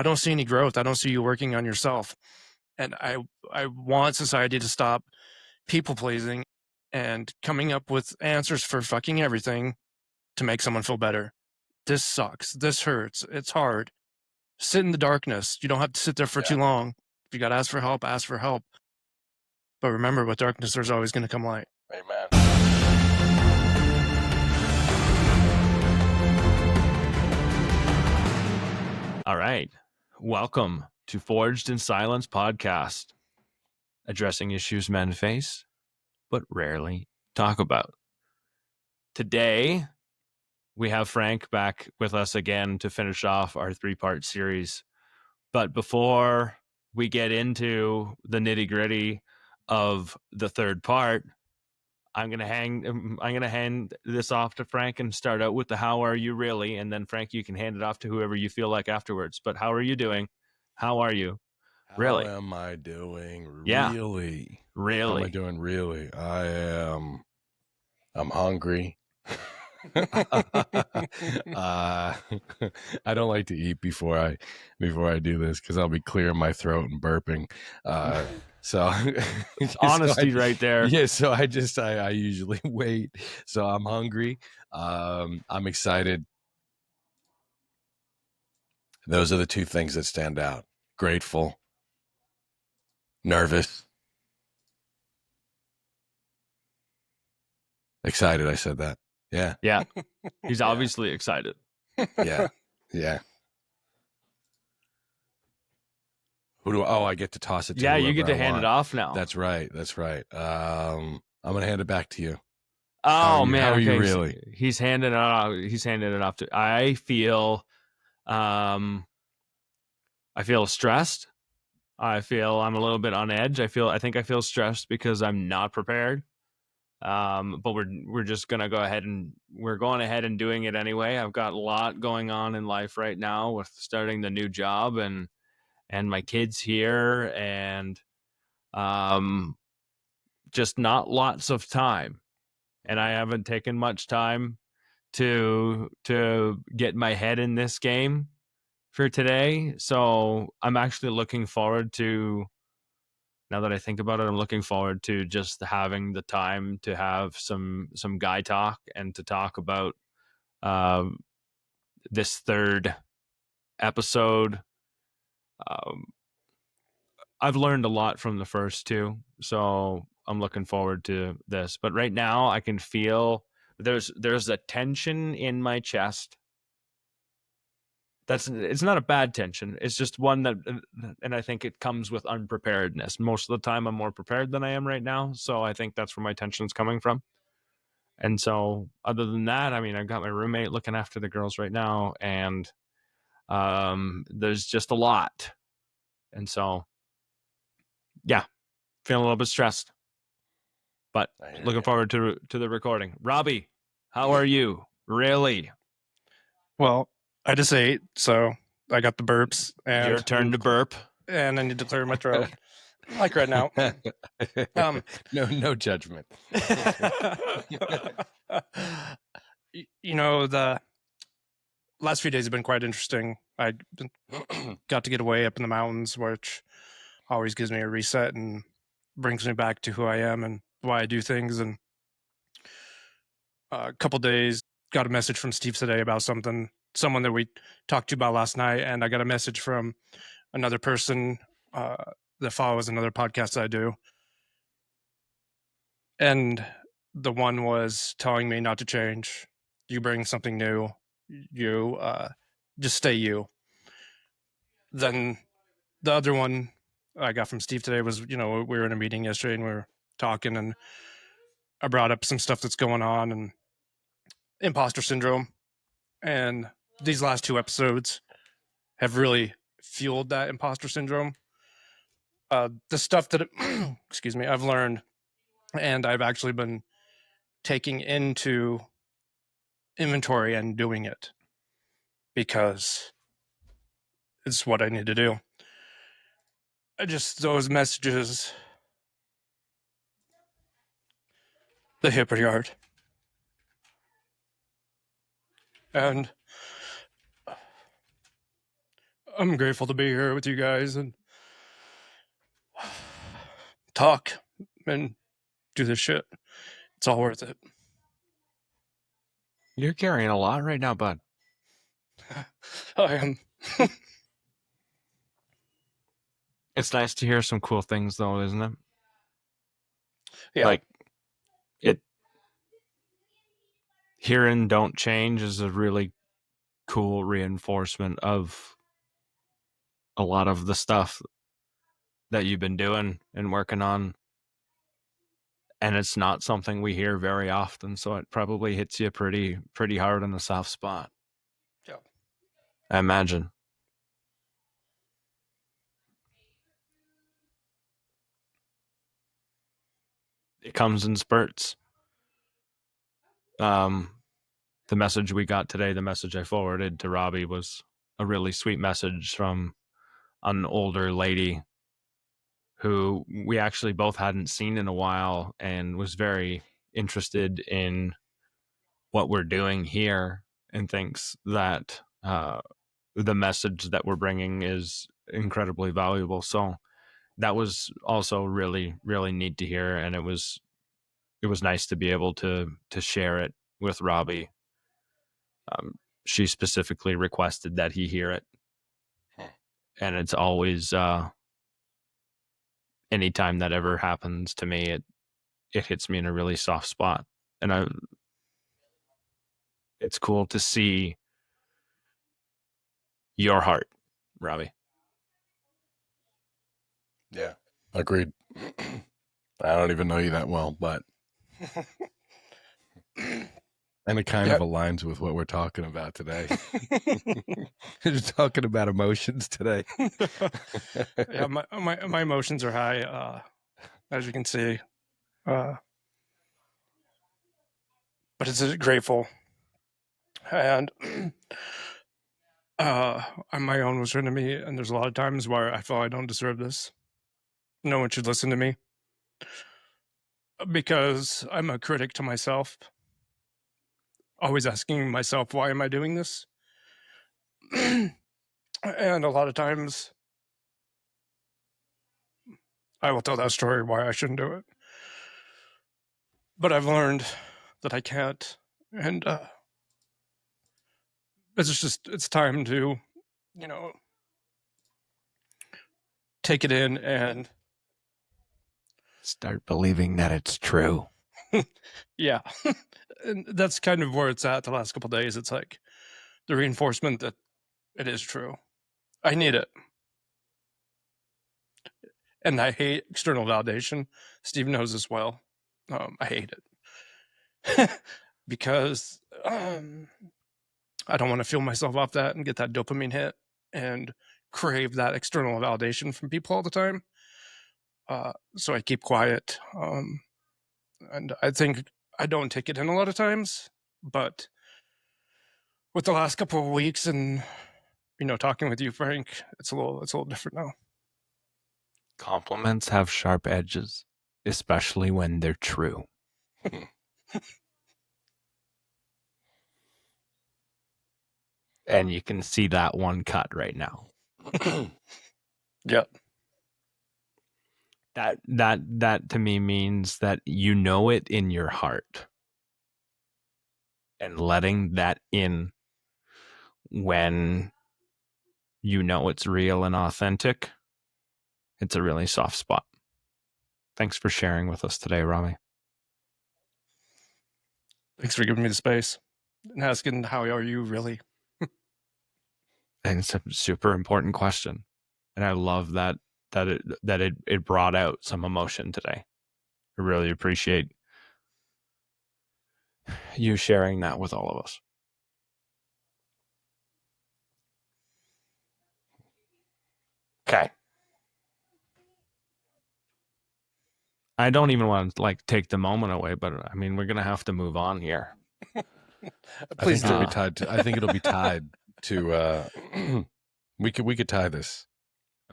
I don't see any growth. I don't see you working on yourself. And I want society to stop people pleasing and coming up with answers for fucking everything to make someone feel better. This sucks. This hurts. It's hard. Sit in the darkness. You don't have to sit there for too long. If you got to ask for help, ask for help. But remember, with darkness, there's always going to come light. Amen. All right. Welcome to Forged in Silence podcast, addressing issues men face, but rarely talk about. Today, we have Frank back with us again to finish off our 3-part series. But before we get into the nitty-gritty of the third part, I'm gonna hand this off to Frank and start out with the "How are you really?" And then Frank, you can hand it off to whoever you feel like afterwards. But how are you doing? How are you? Really? How am I doing? Yeah. Really? Really? How am I doing? Really? I'm hungry. I don't like to eat before I do this because I'll be clearing my throat and burping. So Honesty right there. Yeah. So I usually wait. So I'm hungry. I'm excited. Those are the two things that stand out. Grateful. Nervous. Excited. I said that. Yeah. Yeah. He's obviously excited. Yeah. Yeah. I get to toss it to Yeah, you whoever get to I hand want. it off now. That's right. I'm going to hand it back to you. Oh, man. How are you okay. really? So he's handing it off. He's handing it off to. I feel stressed. I feel I'm a little bit on edge. I think I feel stressed because I'm not prepared. But we're just gonna go ahead and we're going ahead and doing it anyway. I've got a lot going on in life right now with starting the new job and my kids here and just not lots of time. And I haven't taken much time to get my head in this game for today. So I'm actually looking forward to, now that I think about it, I'm looking forward to just having the time to have some guy talk and to talk about this third episode. I've learned a lot from the first two, so I'm looking forward to this. But right now, I can feel there's a tension in my chest. It's not a bad tension. It's just one that, and I think it comes with unpreparedness. Most of the time, I'm more prepared than I am right now, so I think that's where my tension's coming from. And so, other than that, I mean, I've got my roommate looking after the girls right now, and there's just a lot. And so, yeah, feeling a little bit stressed, but looking forward to the recording. Robbie, how are you? Really? Well, I just ate, so I got the burps. And your turn to burp. And I need to clear my throat. Like right now. No judgment. The last few days have been quite interesting. I got to get away up in the mountains, which always gives me a reset and brings me back to who I am and why I do things. And a couple days, got a message from Steve today about someone that we talked to about last night. And I got a message from another person that follows another podcast I do. And the one was telling me not to change. You bring something new. You just stay you. Then the other one I got from Steve today was, we were in a meeting yesterday and we were talking and I brought up some stuff that's going on and imposter syndrome. And these last 2 episodes have really fueled that imposter syndrome. The stuff that, excuse me, I've learned and I've actually been taking into inventory and doing it because it's what I need to do. Those messages, they hit pretty hard. And I'm grateful to be here with you guys and talk and do this shit. It's all worth it. You're carrying a lot right now, bud. I am. It's nice to hear some cool things, though, isn't it? Yeah. Like, it. Hearing "Don't Change" is a really cool reinforcement of a lot of the stuff that you've been doing and working on. And it's not something we hear very often, so it probably hits you pretty hard in the soft spot. Yeah. I imagine. It comes in spurts. The message we got today, the message I forwarded to Robbie, was a really sweet message from an older lady who we actually both hadn't seen in a while and was very interested in what we're doing here and thinks that the message that we're bringing is incredibly valuable. So that was also really, really neat to hear, and it was nice to be able to share it with Robbie. She specifically requested that he hear it, and it's always anytime that ever happens to me, it hits me in a really soft spot, and it's cool to see your heart, Robbie. Yeah, agreed. I don't even know you that well, but and it kind of aligns with what we're talking about today. We're talking about emotions today. Yeah, my emotions are high, as you can see. But it's grateful. And my own was written to me, and there's a lot of times where I feel I don't deserve this. No one should listen to me. Because I'm a critic to myself. Always asking myself, why am I doing this? And a lot of times I will tell that story why I shouldn't do it. But I've learned that I can't. And it's time to, take it in and start believing that it's true. Yeah. And that's kind of where it's at the last couple of days. It's like the reinforcement that it is true. I need it. And I hate external validation. Steve knows as well. I hate it. Because I don't want to feel myself off that and get that dopamine hit and crave that external validation from people all the time. So I keep quiet. And I think I don't take it in a lot of times, but with the last couple of weeks and talking with you, Frank, it's a little different now. Compliments have sharp edges, especially when they're true. And you can see that one cut right now. Yep. That to me means that you know it in your heart. And letting that in when you know it's real and authentic, it's a really soft spot. Thanks for sharing with us today, Rami. Thanks for giving me the space and asking how are you really. And it's a super important question, and I love that it brought out some emotion today. I really appreciate you sharing that with all of us. Okay. I don't even want to take the moment away, but I mean, we're gonna have to move on here. Please do. I think it'll be tied to. We could tie this.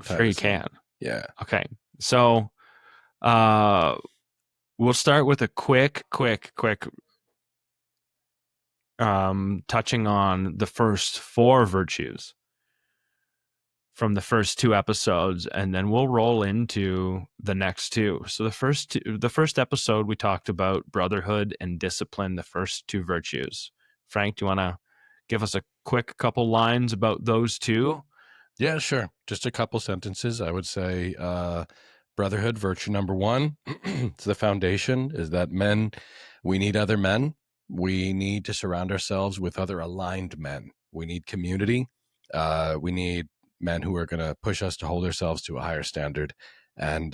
Sure, you can. Yeah. Okay. So, we'll start with a quick touching on the first 4 virtues. from the first 2 episodes, and then we'll roll into the next 2. So the first episode, we talked about brotherhood and discipline, the first 2 virtues. Frank, do you want to give us a quick couple lines about those 2? Yeah, sure. Just a couple sentences. I would say brotherhood, virtue number 1, it's the foundation, is that men, we need other men. We need to surround ourselves with other aligned men. We need community. We need men who are going to push us to hold ourselves to a higher standard and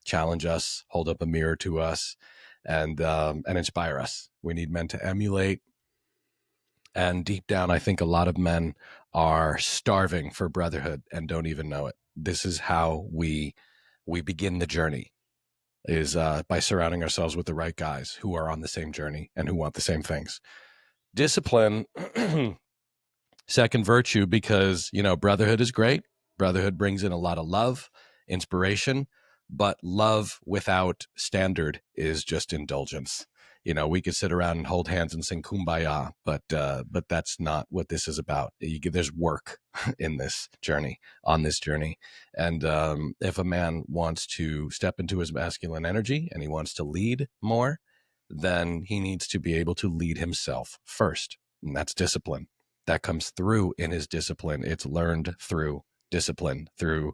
challenge us, hold up a mirror to us, and inspire us. We need men to emulate. And deep down, I think a lot of men are starving for brotherhood and don't even know it. This is how we begin the journey, is by surrounding ourselves with the right guys who are on the same journey and who want the same things. Discipline, second virtue, because, brotherhood is great. Brotherhood brings in a lot of love, inspiration, but love without standard is just indulgence. We could sit around and hold hands and sing Kumbaya, but that's not what this is about. There's work in this journey, on this journey. And if a man wants to step into his masculine energy and he wants to lead more, then he needs to be able to lead himself first. And that's discipline. That comes through in his discipline. It's learned through discipline, through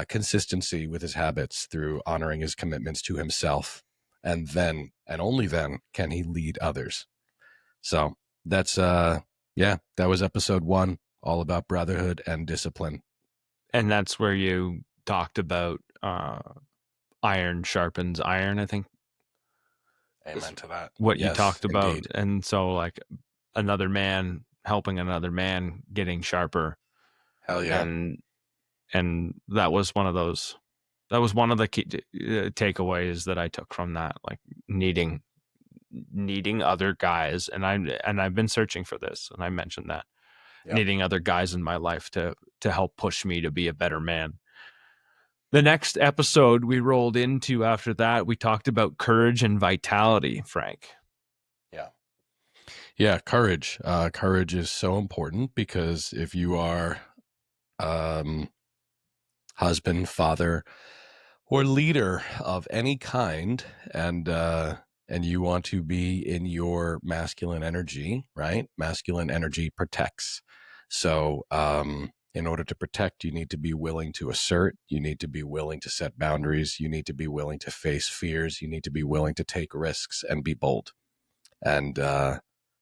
consistency with his habits, through honoring his commitments to himself. And then, and only then, can he lead others. So that's, that was episode 1, all about brotherhood and discipline. And that's where you talked about iron sharpens iron, I think. Amen to that. What you talked about. Indeed. And so, like, another man helping another man getting sharper. Hell yeah. And that was one of those. That was one of the key takeaways that I took from that, like needing other guys. And I've been searching for this, and I mentioned that. Yep. Needing other guys in my life to help push me to be a better man. The next episode we rolled into after that, we talked about courage and vitality, Frank. Yeah, courage. Courage is so important, because if you are husband, father, or leader of any kind, and you want to be in your masculine energy, right? Masculine energy protects. So in order to protect, you need to be willing to assert. You need to be willing to set boundaries. You need to be willing to face fears. You need to be willing to take risks and be bold. And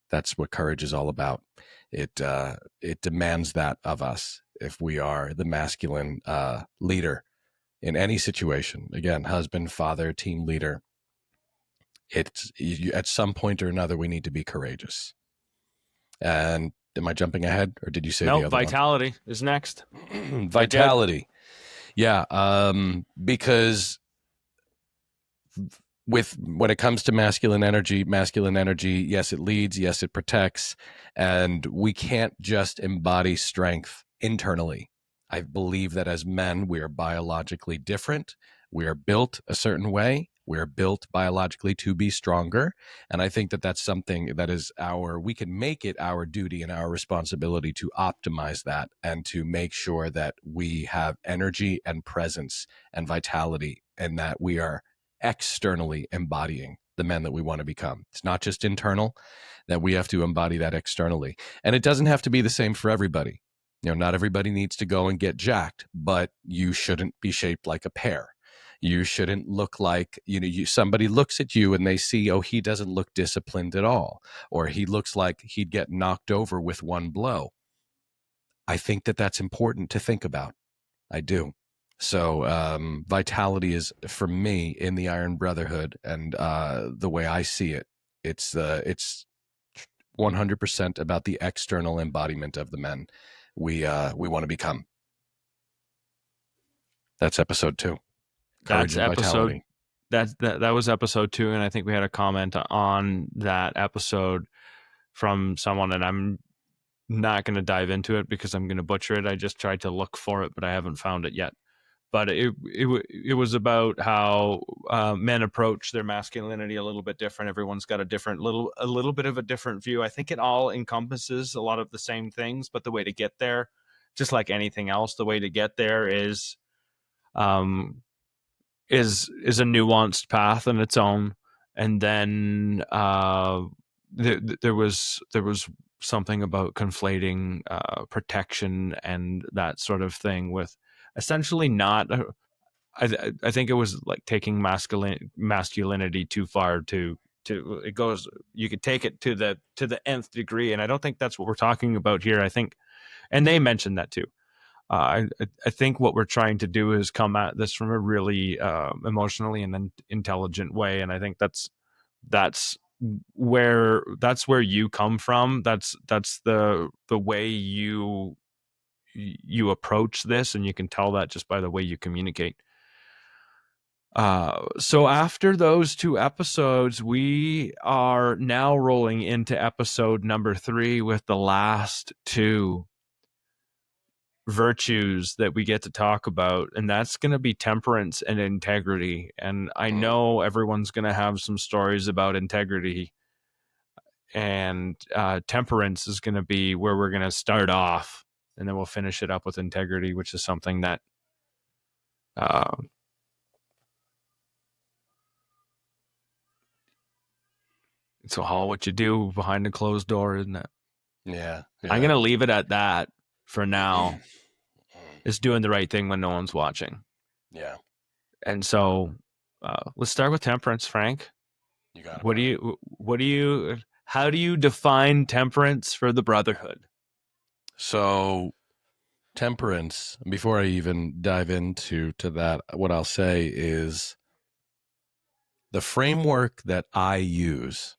that's what courage is all about. It demands that of us if we are the masculine leader in any situation. Again, husband, father, team leader. At some point or another, we need to be courageous. And am I jumping ahead, or did you say the other vitality one? Is next. Vitality. Yeah. Because when it comes to masculine energy, yes, it leads, yes, it protects, and we can't just embody strength internally. I believe that as men, we are biologically different. We are built a certain way. We are built biologically to be stronger. And I think that that's something that is we can make it our duty and our responsibility to optimize that, and to make sure that we have energy and presence and vitality, and that we are externally embodying the men that we want to become. It's not just internal, that we have to embody that externally. And it doesn't have to be the same for everybody. Not everybody needs to go and get jacked, but you shouldn't be shaped like a pear. You shouldn't look like, somebody looks at you and they see, oh, he doesn't look disciplined at all, or he looks like he'd get knocked over with one blow. I think that that's important to think about. I do. So vitality is, for me, in the Iron Brotherhood, and the way I see it, it's 100% about the external embodiment of the men we want to become. That's episode 2. Courage and vitality. That was episode 2, and I think we had a comment on that episode from someone, and I'm not going to dive into it because I'm going to butcher it. I just tried to look for it, but I haven't found it yet. But it was about how men approach their masculinity a little bit different. Everyone's got a little bit of a different view. I think it all encompasses a lot of the same things, but the way to get there just like anything else, the way to get there is a nuanced path on its own. And then there was something about conflating protection and that sort of thing with essentially not. I think it was like taking masculinity too far to it goes. You could take it to the nth degree, and I don't think that's what we're talking about here. I think, and they mentioned that too. I think what we're trying to do is come at this from a really emotionally and intelligent way, and I think that's where you come from. That's the way you approach this, and you can tell that just by the way you communicate. So after those 2 episodes, we are now rolling into episode number 3 with the last 2 virtues that we get to talk about, and that's going to be temperance and integrity. And I know everyone's going to have some stories about integrity, and temperance is going to be where we're going to start off, and then we'll finish it up with integrity, which is something that it's all what you do behind a closed door, isn't it? Yeah. I'm going to leave it at that for now. Is doing the right thing when no one's watching. Yeah. And so let's start with temperance, Frank. You got it. How do you define temperance for the Brotherhood? So temperance, before I even dive into that, what I'll say is the framework that I use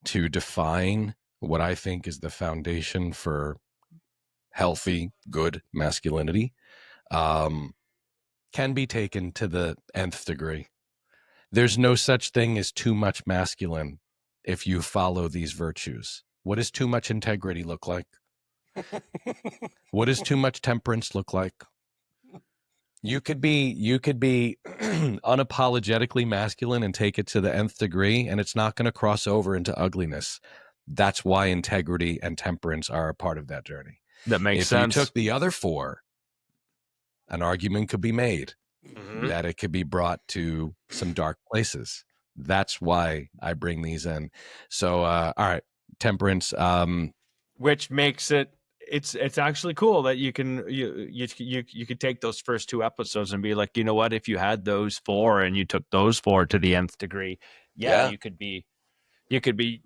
to define what I think is the foundation for healthy, good masculinity can be taken to the nth degree. There's no such thing as too much masculine if you follow these virtues. What does too much integrity look like? What does too much temperance look like? You could be unapologetically masculine and take it to the nth degree, and it's not going to cross over into ugliness. That's why integrity and temperance are a part of that journey. That makes sense. If you took the other 4, an argument could be made that it could be brought to some dark places. That's why I bring these in. So, all right, temperance. Which makes it's actually cool that you could take those first 2 episodes and be like, you know what, if you had those 4 and you took those 4 to the nth degree, you could be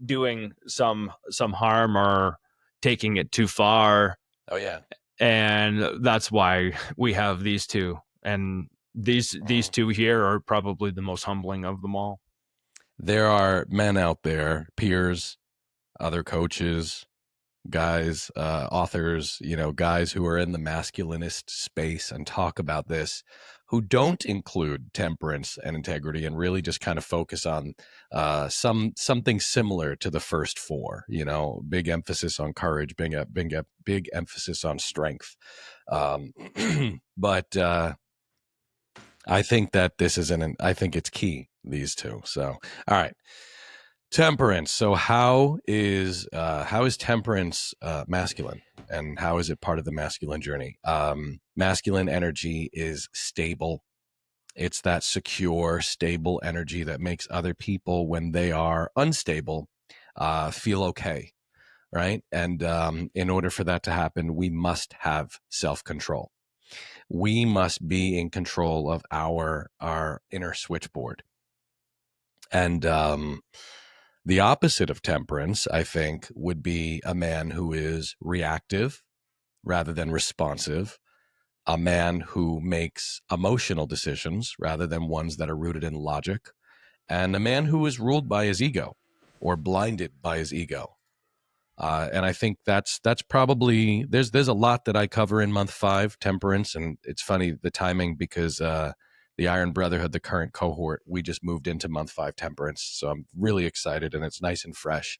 doing some harm or taking it too far. Oh yeah. And that's why we have these 2, and these 2 here are probably the most humbling of them all. There are men out there, peers, other coaches, guys, authors, guys who are in the masculinist space and talk about this, who don't include temperance and integrity and really just kind of focus on something similar to the first 4. Big emphasis on courage, big emphasis on strength. But I think that I think it's key, these 2. So, all right. Temperance. So how is temperance masculine, and how is it part of the masculine journey? Masculine energy is stable. It's that secure, stable energy that makes other people, when they are unstable, feel okay, right? And in order for that to happen, we must have self-control. We must be in control of our inner switchboard. And the opposite of temperance, I think, would be a man who is reactive rather than responsive, a man who makes emotional decisions rather than ones that are rooted in logic, and a man who is ruled by his ego or blinded by his ego. And I think that's probably, there's a lot that I cover in month 5, temperance. And it's funny, the timing, because the Iron Brotherhood, the current cohort, we just moved into month 5 temperance. So I'm really excited, and it's nice and fresh.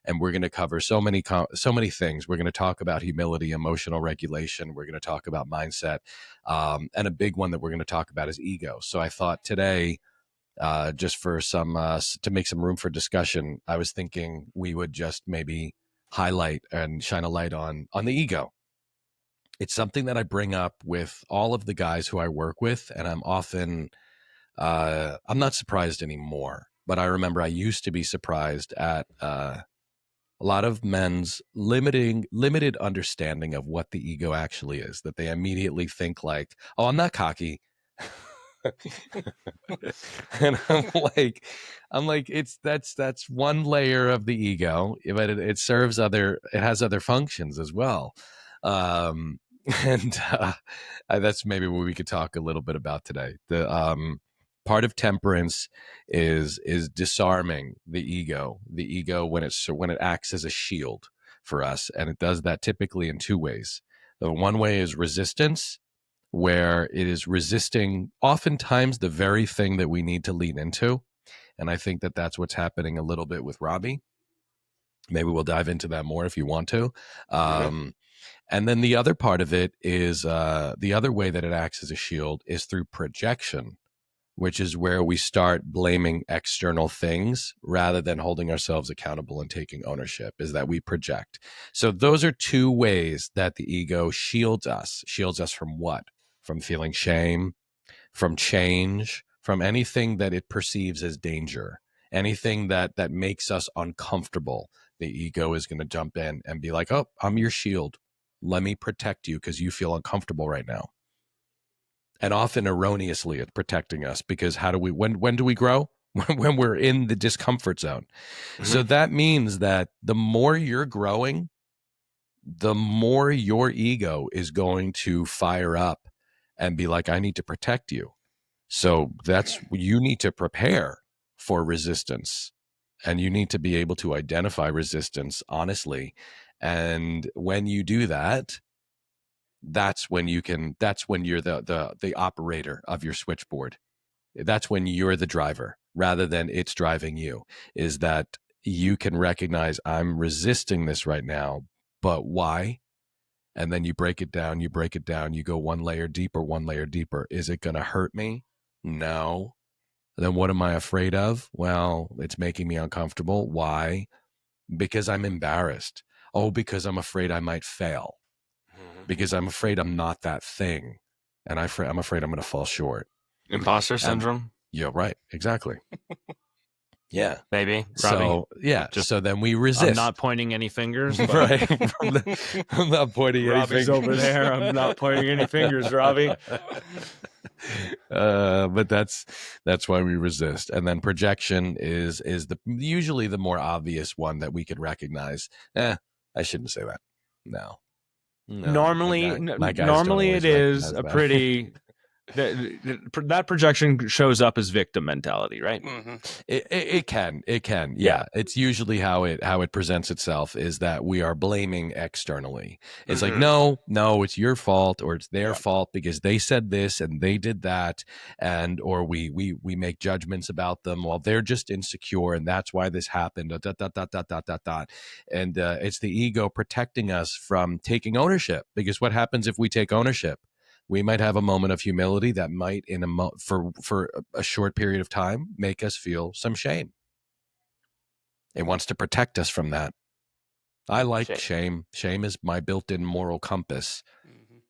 And we're going to cover so many things. We're going to talk about humility, emotional regulation. We're going to talk about mindset. And a big one that we're going to talk about is ego. So I thought today, just for to make some room for discussion, I was thinking we would just maybe highlight and shine a light on the ego. it's something that I bring up with all of the guys who I work with, and I'm often I'm not surprised anymore, but I remember I used to be surprised at a lot of men's limited understanding of what the ego actually is, that they immediately think like, oh, I'm not cocky. And I'm like, that's one layer of the ego, but it serves it has other functions as well. And that's maybe what we could talk a little bit about today. The part of temperance is disarming the ego when it acts as a shield for us, and it does that typically in two ways. The one way is resistance, where it is resisting oftentimes the very thing that we need to lean into. And I think that that's what's happening a little bit with Robbie. Maybe we'll dive into that more if you want to. And then the other part of it is the other way that it acts as a shield is through projection, which is where we start blaming external things rather than holding ourselves accountable and taking ownership, is that we project. So those are two ways that the ego shields us. Shields us from what? From feeling shame, from change, from anything that it perceives as danger, anything that makes us uncomfortable. The ego is going to jump in and be like, oh, I'm your shield. Let me protect you because you feel uncomfortable right now. And often erroneously it's protecting us, because when do we grow? When we're in the discomfort zone. Mm-hmm. So that means that the more you're growing, the more your ego is going to fire up and be like, I need to protect you. So you need to prepare for resistance, and you need to be able to identify resistance honestly. And when you do that, that's when you're the operator of your switchboard. That's when you're the driver rather than it's driving you, is that you can recognize, I'm resisting this right now, but why? And then you break it down, you go one layer deeper. Is it going to hurt me? No. Then what am I afraid of? Well, it's making me uncomfortable. Why? Because I'm embarrassed. Oh, because I'm afraid I might fail. Because I'm afraid I'm not that thing. And I'm afraid I'm going to fall short. Imposter syndrome? Yeah, right. Exactly. Yeah. Maybe. So, yeah. So then we resist. I'm not pointing any fingers. But right. I'm not pointing any Robbie's fingers. over there. I'm not pointing any fingers, Robbie. But that's why we resist. And then projection is usually the more obvious one that we could recognize. I shouldn't say that. No. Normally it is a pretty that projection shows up as victim mentality, right? Mm-hmm. It can. Yeah. It's usually how it presents itself, is that we are blaming externally. It's like, no, it's your fault, or it's their fault because they said this and they did that, and or we make judgments about them. Well, they're just insecure and that's why this happened. And it's the ego protecting us from taking ownership, because what happens if we take ownership? We might have a moment of humility that might, for a short period of time, make us feel some shame. It wants to protect us from that. I like shame. Shame is my built-in moral compass. Mm-hmm.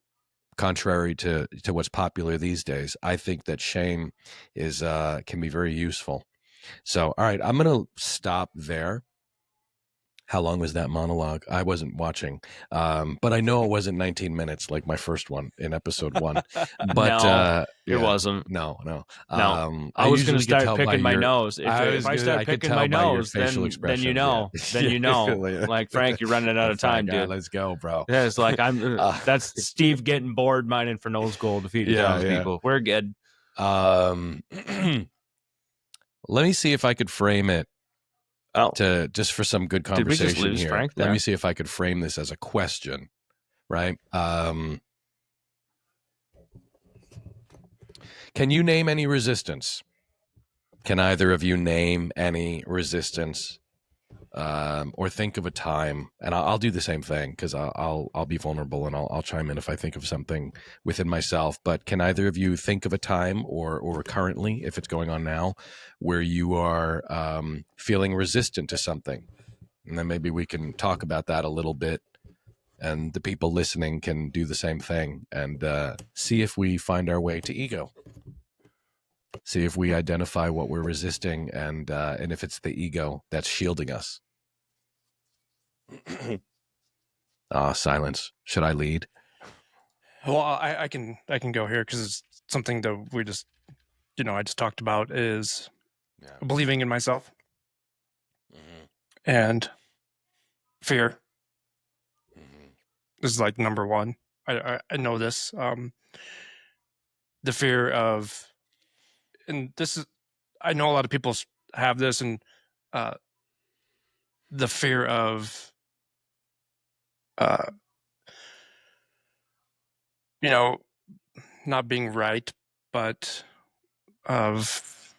Contrary to what's popular these days, I think that shame is can be very useful. So, all right, I'm going to stop there. How long was that monologue? I wasn't watching, but I know it wasn't 19 minutes like my first one in episode 1. But it wasn't. No. I was going to start picking my nose. If I start picking my nose, then you know. Like, Frank, you're running out of time, dude. Let's go, bro. Yeah, it's like that's Steve getting bored mining for nose gold to feed people. We're good. Let me see if I could frame it. Just for some good conversation. Did we just lose here. Frank? Let me see if I could frame this as a question, right? Can you name any resistance? Can either of you name any resistance, or think of a time? And I'll do the same thing, because I'll be vulnerable and I'll chime in if I think of something within myself. But can either of you think of a time, or currently, if it's going on now, where you are feeling resistant to something? And then maybe we can talk about that a little bit. and the people listening can do the same thing and see if we find our way to ego. See if we identify what we're resisting, and if it's the ego that's shielding us. Silence. Should I lead? Well, I can go here because it's something that we just, I just talked about is believing in myself and fear is like number one. I know this. The fear of, and this is, I know a lot of people have this, and the fear of, not being right, but of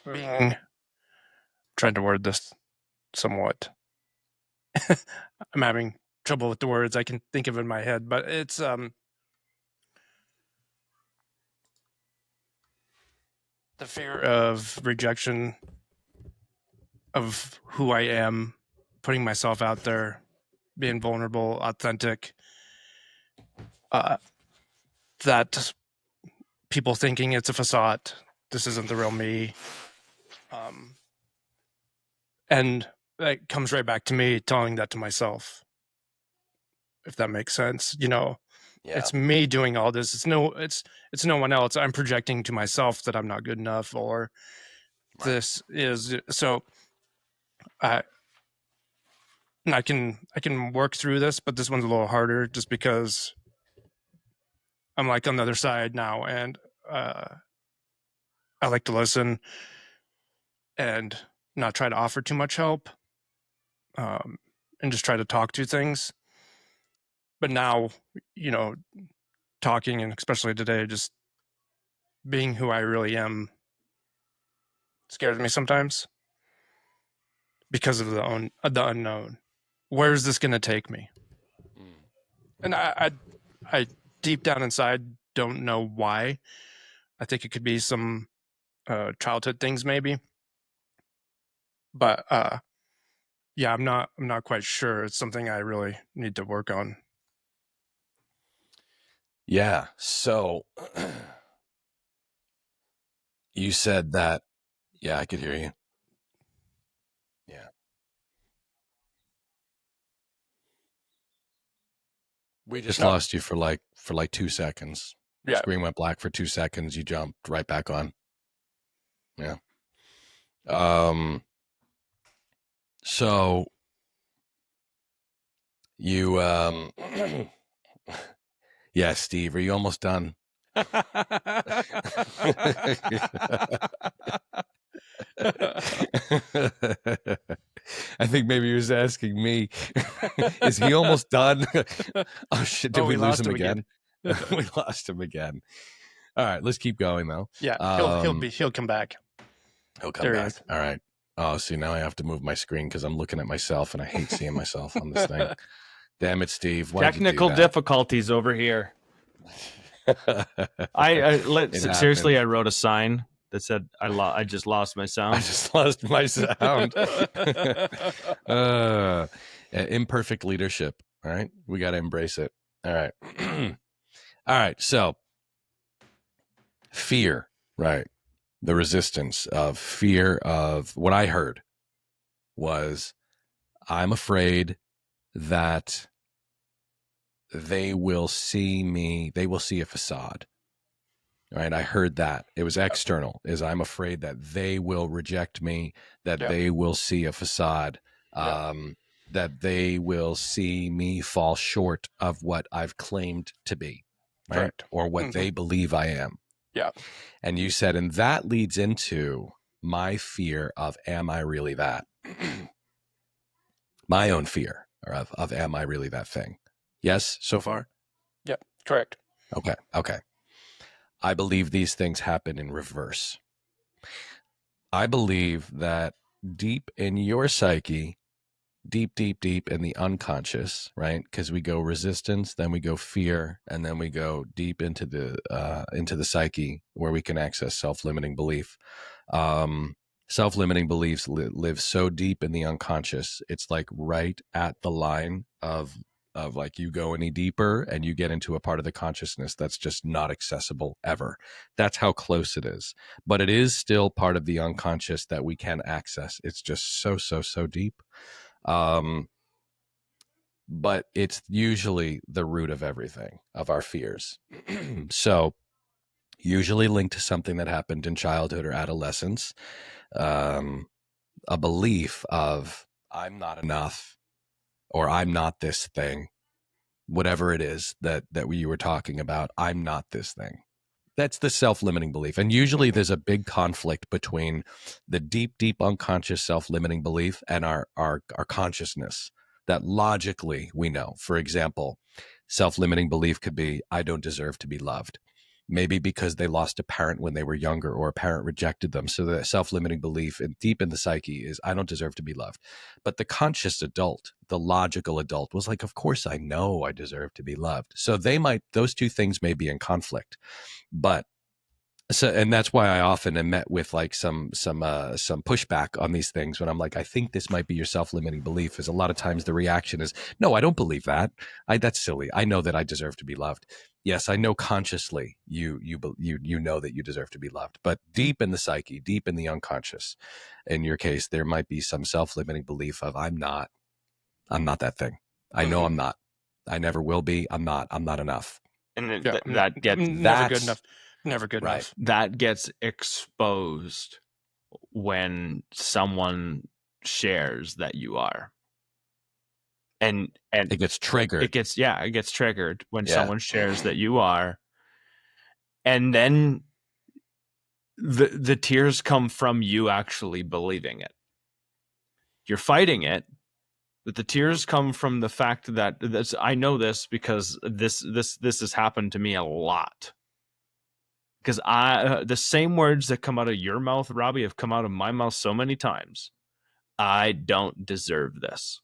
being, trying to word this somewhat. I'm having trouble with the words I can think of in my head, but it's the fear of rejection of who I am, putting myself out there, being vulnerable, authentic, that people thinking it's a facade, this isn't the real me, and that comes right back to me telling that to myself, if that makes sense. It's me doing all this. It's no one else. I'm projecting to myself that I'm not good enough, or this is so. I can work through this, but this one's a little harder just because I'm like on the other side now, and I like to listen and not try to offer too much help, and just try to talk to things. But now, talking, and especially today, just being who I really am scares me sometimes because of the unknown. Where is this going to take me? And I deep down inside don't know why. I think it could be some childhood things, maybe. But yeah, I'm not quite sure. It's something I really need to work on. Yeah. So you said that. Yeah, I could hear you. Yeah. We just lost you for like 2 seconds. Yeah. Screen went black for 2 seconds. You jumped right back on. Yeah. So you yeah, Steve, are you almost done? I think maybe he was asking me, is he almost done? Oh shit, did we lose him again? We lost him again. All right, let's keep going though. Yeah, he'll come back. He'll come back. All right. Oh, see, now I have to move my screen because I'm looking at myself and I hate seeing myself on this thing. Damn it, Steve. Technical difficulties over here. Seriously, I wrote a sign that said I just lost my sound. I just lost my sound. Imperfect leadership. All right. We got to embrace it. All right. All right. So fear, right? The resistance of fear of what I heard was I'm afraid that they will see me, they will see a facade. Right. I heard that. It was external, is I'm afraid that they will reject me, that they will see a facade, that they will see me fall short of what I've claimed to be, right? Correct. Or what they believe I am. Yeah. And you said, and that leads into my fear of, am I really that? My own fear of am I really that thing? Yes, so far? Yep, correct. Okay. I believe these things happen in reverse. I believe that deep in your psyche, deep in the unconscious, right? Because we go resistance, then we go fear, and then we go deep into the psyche where we can access self-limiting belief. self-limiting beliefs live so deep in the unconscious. It's like right at the line of like you go any deeper and you get into a part of the consciousness that's just not accessible ever. That's how close it is. But it is still part of the unconscious that we can access. It's just so deep. But it's usually the root of everything, of our fears. So usually linked to something that happened in childhood or adolescence. A belief of I'm not enough, or I'm not this thing, whatever it is that you were talking about. I'm not this thing. That's the self-limiting belief. And usually there's a big conflict between the deep unconscious self-limiting belief and our consciousness that logically we know. For example, self-limiting belief could be, I don't deserve to be loved. Maybe because they lost a parent when they were younger, or a parent rejected them. So the self-limiting belief deep in the psyche is, I don't deserve to be loved. But the conscious adult, the logical adult, was like, of course I know I deserve to be loved. So those two things may be in conflict. But so, and that's why I often am met with like some pushback on these things when I'm like, I think this might be your self-limiting belief. Is a lot of times the reaction is, no, I don't believe that. That's silly. I know that I deserve to be loved. Yes, I know consciously you know that you deserve to be loved, but deep in the psyche, deep in the unconscious, in your case, there might be some self-limiting belief of I'm not that thing. I know I'm not. I never will be. I'm not enough. And Yeah, that gets I'm never good enough. Never good Right. enough. that gets exposed when someone shares that you are. And It gets triggered. it gets triggered when Yeah. someone shares that you are. And then the tears come from you actually believing it. You're fighting it, but the tears come from the fact that I know this because this has happened to me a lot. Because the same words that come out of your mouth, Robbie, have come out of my mouth so many times. I don't deserve this.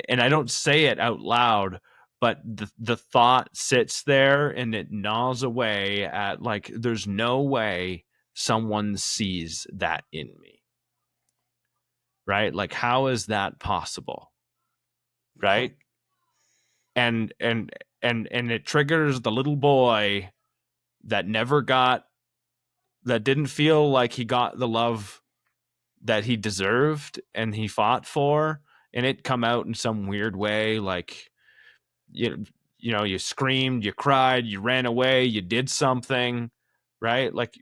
And I don't say it out loud, but the thought sits there and it gnaws away at like, there's no way someone sees that in me. Right? Like, how is that possible? Right? And it triggers the little boy that didn't feel like he got the love that he deserved and he fought for, and it come out in some weird way, like you screamed, you cried, you ran away, you did something, right? Like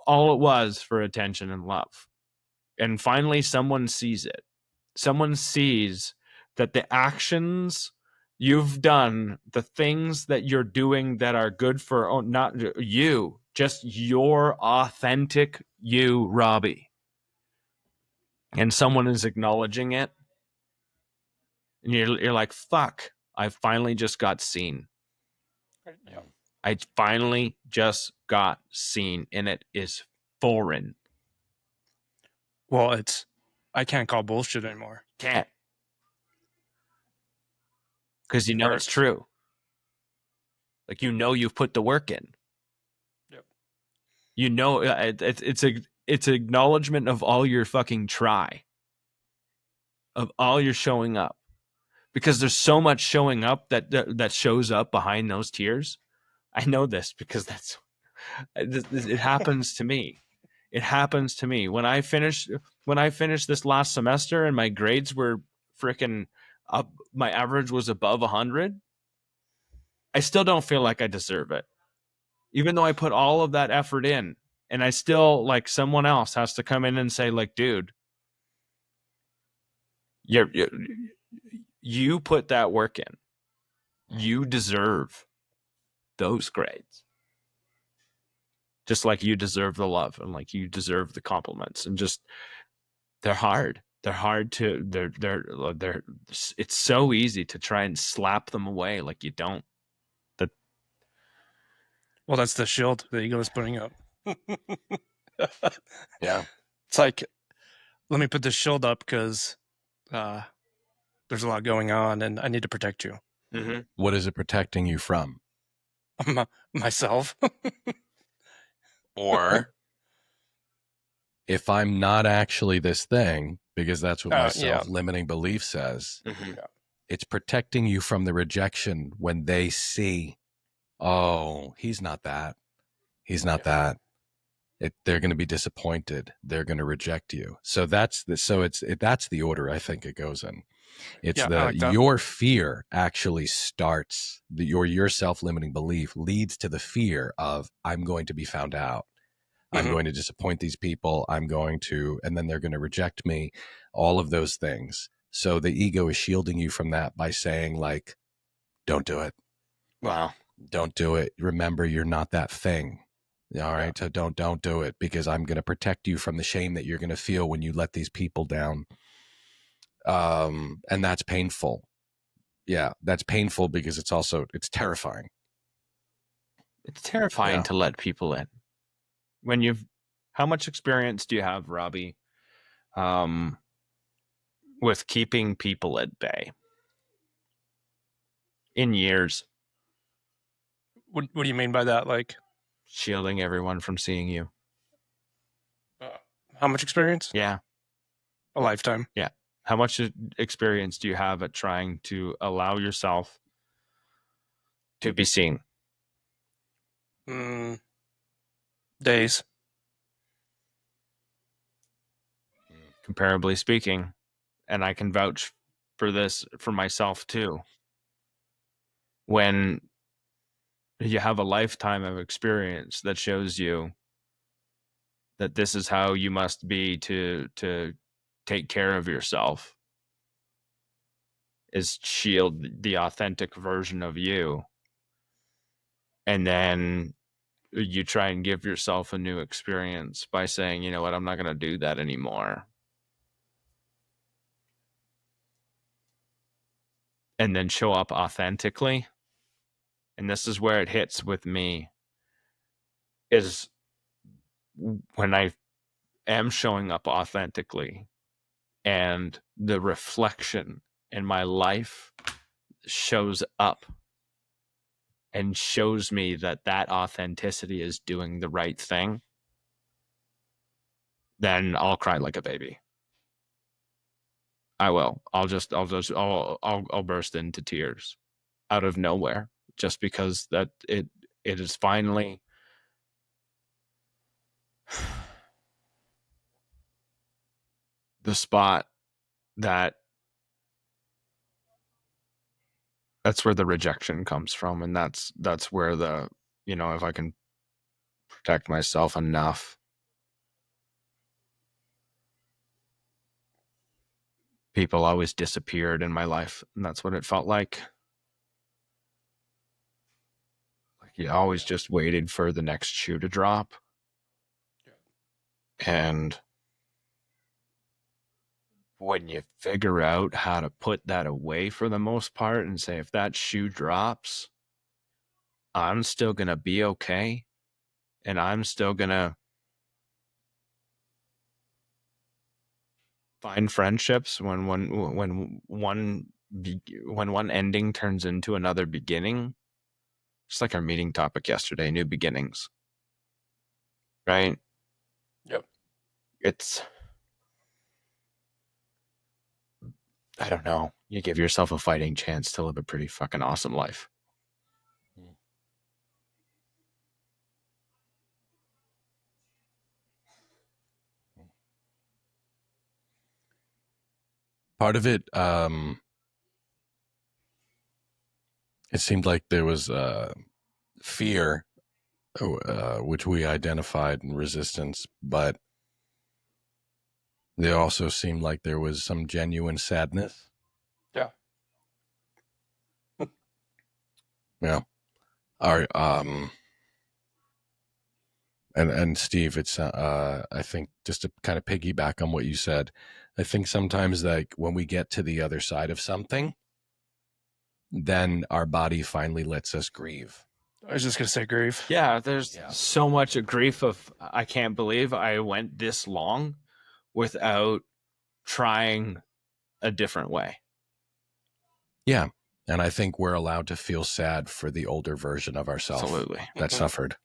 all it was for attention and love. And finally someone sees it. Someone sees that the actions you've done, the things that you're doing that are good for not you, just your authentic you, Robbie. And someone is acknowledging it. And you're like, fuck, I finally just got seen. Yeah. I finally just got seen, and it is foreign. Well, I can't call bullshit anymore. Can't. Because you know it's Hurts. true. Like, you've put the work in. Yep. It's acknowledgement of all your fucking try. Of all your showing up. Because there's so much showing up that shows up behind those tears. I know this because it happens to me. It happens to me. When I finished this last semester and my grades were freaking up, my average was above 100. I still don't feel like I deserve it. Even though I put all of that effort in, and I still, like, someone else has to come in and say, like, dude, you put that work in. You deserve those grades. Just like you deserve the love, and like you deserve the compliments, and just they're hard. They're hard to they're it's so easy to try and slap them away like you don't. Well, that's the shield the ego is putting up. Yeah. It's like, let me put this shield up because there's a lot going on and I need to protect you. Mm-hmm. What is it protecting you from? Myself. Or if I'm not actually this thing, because that's what my Yeah. self-limiting belief says, Mhm. it's protecting you from the rejection when they see, oh, he's not that. He's not that. They're going to be disappointed. They're going to reject you. So that's the order I think it goes in. It's Yeah, I like that. your fear actually starts your self-limiting belief leads to the fear of I'm going to be found out. I'm Mhm. going to disappoint these people. And then they're going to reject me. All of those things. So the ego is shielding you from that by saying like, don't do it. Wow. Don't do it. Remember, you're not that thing. All right. So don't do it because I'm going to protect you from the shame that you're going to feel when you let these people down. And that's painful. Yeah, that's painful because it's terrifying. It's terrifying Yeah. to let people in. How much experience do you have, Robbie, with keeping people at bay in years, What do you mean by that? Like, shielding everyone from seeing you? how much experience? Yeah. A lifetime. Yeah. How much experience do you have at trying to allow yourself to be seen? Days. Comparably speaking, and I can vouch for this for myself too. When you have a lifetime of experience that shows you that this is how you must be to take care of yourself, is shield the authentic version of you, and then you try and give yourself a new experience by saying, you know what, I'm not going to do that anymore, and then show up authentically. And this is where it hits with me, is when I am showing up authentically and the reflection in my life shows up and shows me that authenticity is doing the right thing, then I'll cry like a baby. I will. I'll burst into tears out of nowhere, just because that it is finally the spot that's where the rejection comes from. And that's where if I can protect myself enough, people always disappeared in my life. And that's what it felt like. Like you always just waited for the next shoe to drop. And when you figure out how to put that away for the most part and say, if that shoe drops, I'm still going to be okay. And I'm still going to find friendships when one ending turns into another beginning. Just like our meeting topic yesterday, new beginnings. Right? Yep. I don't know. You give yourself a fighting chance to live a pretty fucking awesome life. Part of it, it seemed like there was fear, which we identified, and resistance, but there also seemed like there was some genuine sadness. Yeah. Yeah. And Steve, it's I think, just to kind of piggyback on what you said, I think sometimes like when we get to the other side of something, then our body finally lets us grieve. I was just gonna say grief. Yeah, there's so much grief of, I can't believe I went this long without trying a different way. Yeah. And I think we're allowed to feel sad for the older version of ourselves. Absolutely. That suffered.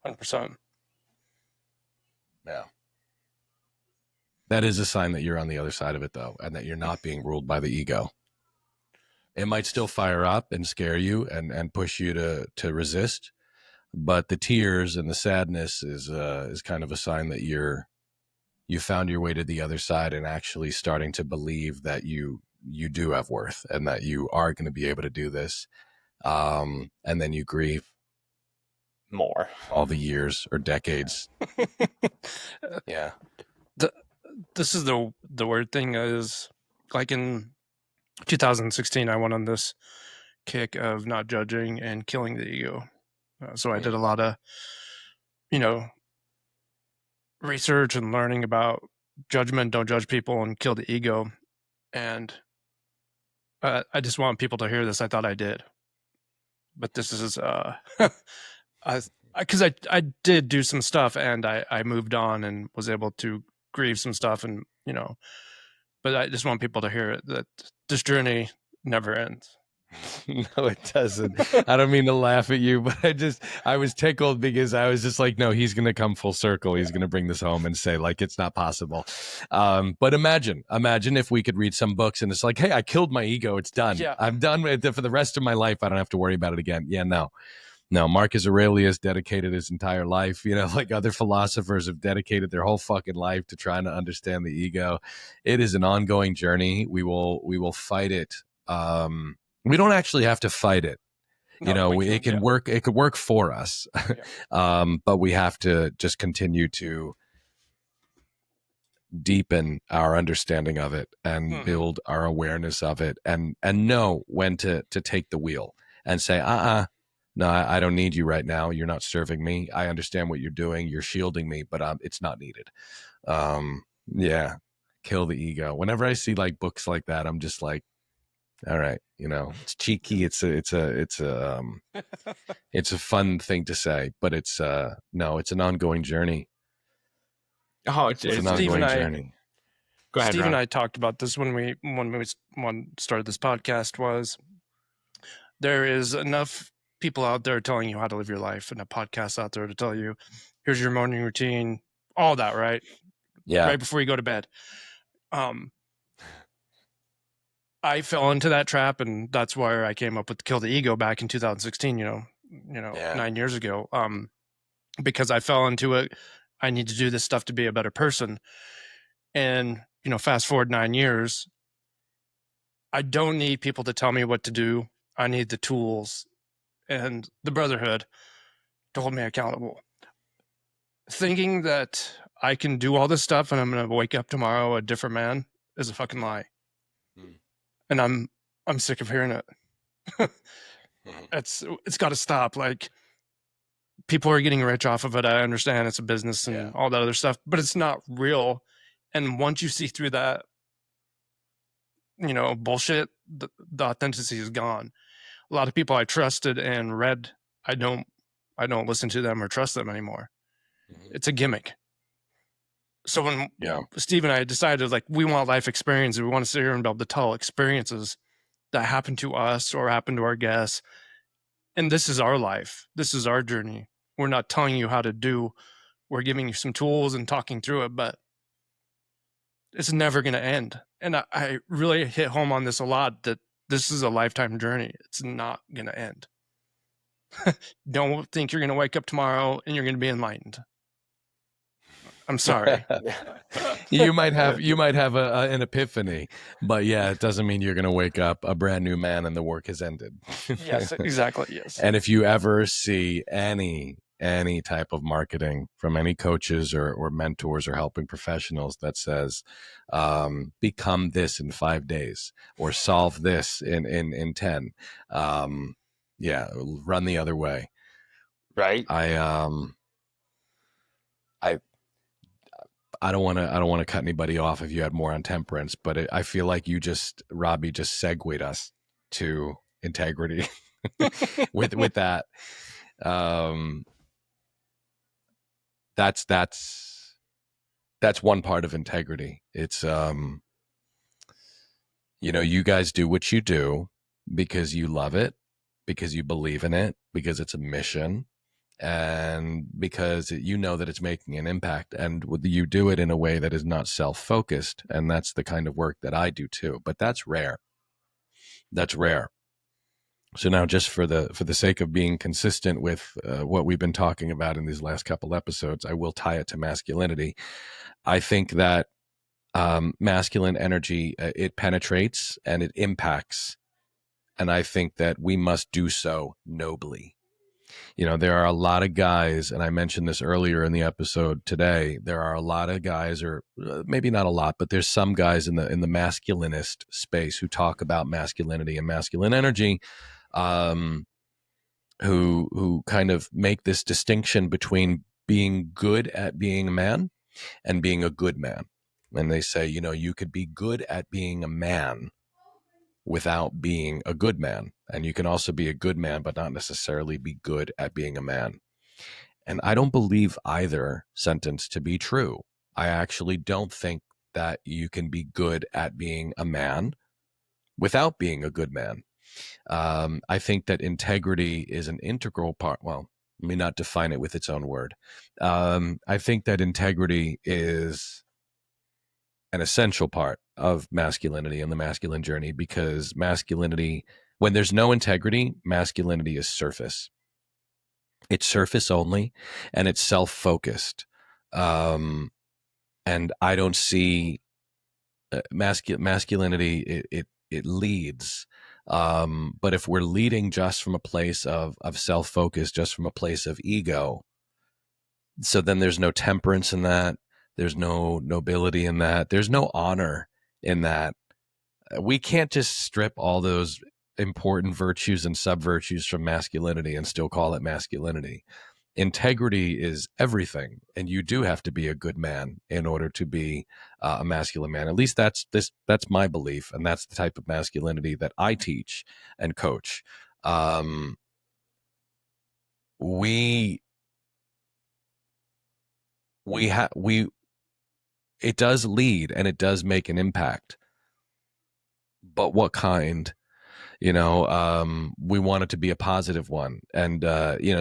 100%. Yeah. That is a sign that you're on the other side of it, though, and that you're not being ruled by the ego. It might still fire up and scare you and push you to resist, but the tears and the sadness is kind of a sign that you found your way to the other side and actually starting to believe that you do have worth and that you are going to be able to do this. And then you grieve More. all the years or decades. Yeah. This is the weird thing is, like in 2016, I went on this kick of not judging and killing the ego. So I did a lot of, research and learning about judgment, don't judge people, and kill the ego. And I just want people to hear this. I thought I did, but this is because I did do some stuff and I moved on and was able to grieve some stuff and but I just want people to hear it, that this journey never ends. No, it doesn't. I don't mean to laugh at you, but I was tickled because I was just like, no, he's going to come full circle. He's going to bring this home and say like, it's not possible. But imagine if we could read some books and it's like, hey, I killed my ego. It's done. Yeah. I'm done with it for the rest of my life. I don't have to worry about it again. Yeah, no. Marcus Aurelius dedicated his entire life, like other philosophers have dedicated their whole fucking life to trying to understand the ego. It is an ongoing journey. We will fight it. We don't actually have to fight it. It can work. It could work for us, but we have to just continue to deepen our understanding of it and build our awareness of it, and know when to take the wheel and say, no, I don't need you right now. You're not serving me. I understand what you're doing. You're shielding me, but it's not needed. Yeah, kill the ego. Whenever I see like books like that, I'm just like, all right, it's cheeky. It's a fun thing to say, but it's no, it's an ongoing journey. Oh, It's an ongoing journey. Go ahead, Steve Ron. and I talked about this when we started this podcast. Was there is enough people out there telling you how to live your life, and a podcast out there to tell you, here's your morning routine, all that, right? Yeah. Right before you go to bed. I fell into that trap, and that's where I came up with Kill the Ego back in 2016, 9 years ago. Because I fell into it. I need to do this stuff to be a better person. And, fast forward 9 years, I don't need people to tell me what to do. I need the tools and the Brotherhood to hold me accountable. Thinking that I can do all this stuff and I'm going to wake up tomorrow a different man is a fucking lie. And I'm sick of hearing it. It's got to stop. Like, people are getting rich off of it. I understand it's a business and all that other stuff, but it's not real. And once you see through that, bullshit, the authenticity is gone. A lot of people I trusted and read, I don't listen to them or trust them anymore. It's a gimmick. So when Steve and I decided, like, we want life experiences, we want to sit here and be able to tell experiences that happen to us or happen to our guests. And this is our life. This is our journey. We're not telling you how to do. We're giving you some tools and talking through it, but it's never going to end. And I really hit home on this a lot, that this is a lifetime journey. It's not going to end. Don't think you're going to wake up tomorrow and you're going to be enlightened. I'm sorry. You might have an epiphany, but it doesn't mean you're going to wake up a brand new man and the work has ended. Yes, exactly. Yes. And if you ever see any type of marketing from any coaches or mentors or helping professionals that says, become this in 5 days or solve this in 10, run the other way. Right. I don't want to cut anybody off if you had more on temperance, but I feel like Robbie just segued us to integrity with that. That's one part of integrity. It's you guys do what you do because you love it, because you believe in it, because it's a mission, and because you know that it's making an impact, and you do it in a way that is not self-focused, and that's the kind of work that I do too. But that's rare. That's rare. So now, just for the sake of being consistent with what we've been talking about in these last couple episodes, I will tie it to masculinity. I think that masculine energy, it penetrates and it impacts, and I think that we must do so nobly. There are a lot of guys, and I mentioned this earlier in the episode today. There are a lot of guys, or maybe not a lot, but there's some guys in the masculinist space who talk about masculinity and masculine energy, who kind of make this distinction between being good at being a man and being a good man. And they say, you could be good at being a man without being a good man. And you can also be a good man, but not necessarily be good at being a man. And I don't believe either sentence to be true. I actually don't think that you can be good at being a man without being a good man. I think that integrity is an integral part. Well, let me not define it with its own word. I think that integrity is an essential part of masculinity and the masculine journey, because masculinity, when there's no integrity, masculinity is surface. It's surface only, and it's self-focused. And I don't see masculinity. It leads. But if we're leading just from a place of self-focus, just from a place of ego, so then there's no temperance in that. There's no nobility in that. There's no honor in that. We can't just strip all those important virtues and sub-virtues from masculinity and still call it masculinity. Integrity is everything, and you do have to be a good man in order to be a masculine man. At least that's my belief, and that's the type of masculinity that I teach and coach. It does lead and it does make an impact, but what kind? We want it to be a positive one. And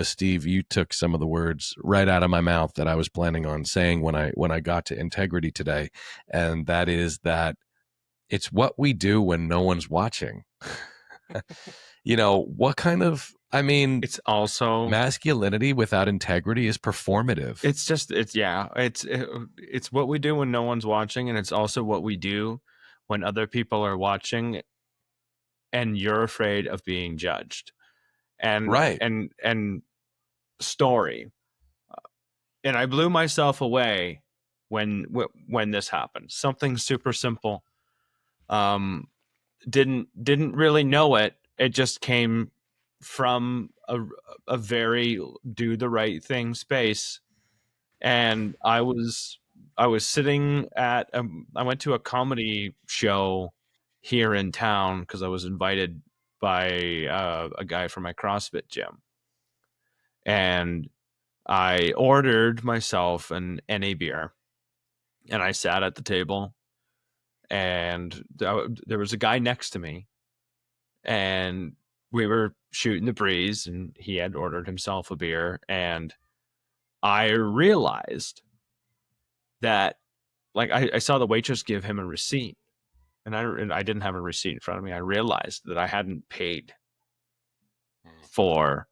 Steve, you took some of the words right out of my mouth that I was planning on saying when I got to integrity today, and that is that it's what we do when no one's watching. What kind of, It's also masculinity without integrity is performative. It's what we do when no one's watching, and it's also what we do when other people are watching and you're afraid of being judged. And Right. and story. And I blew myself away when this happened. Something super simple. Didn't really know it. It just came from a very do the right thing space. And I was sitting at I went to a comedy show here in town because I was invited by a guy from my CrossFit gym, and I ordered myself an NA beer, and I sat at the table, and there was a guy next to me, and we were shooting the breeze, and he had ordered himself a beer, and I realized that, like, I saw the waitress give him a receipt, and I didn't have a receipt in front of me. I realized that I hadn't paid for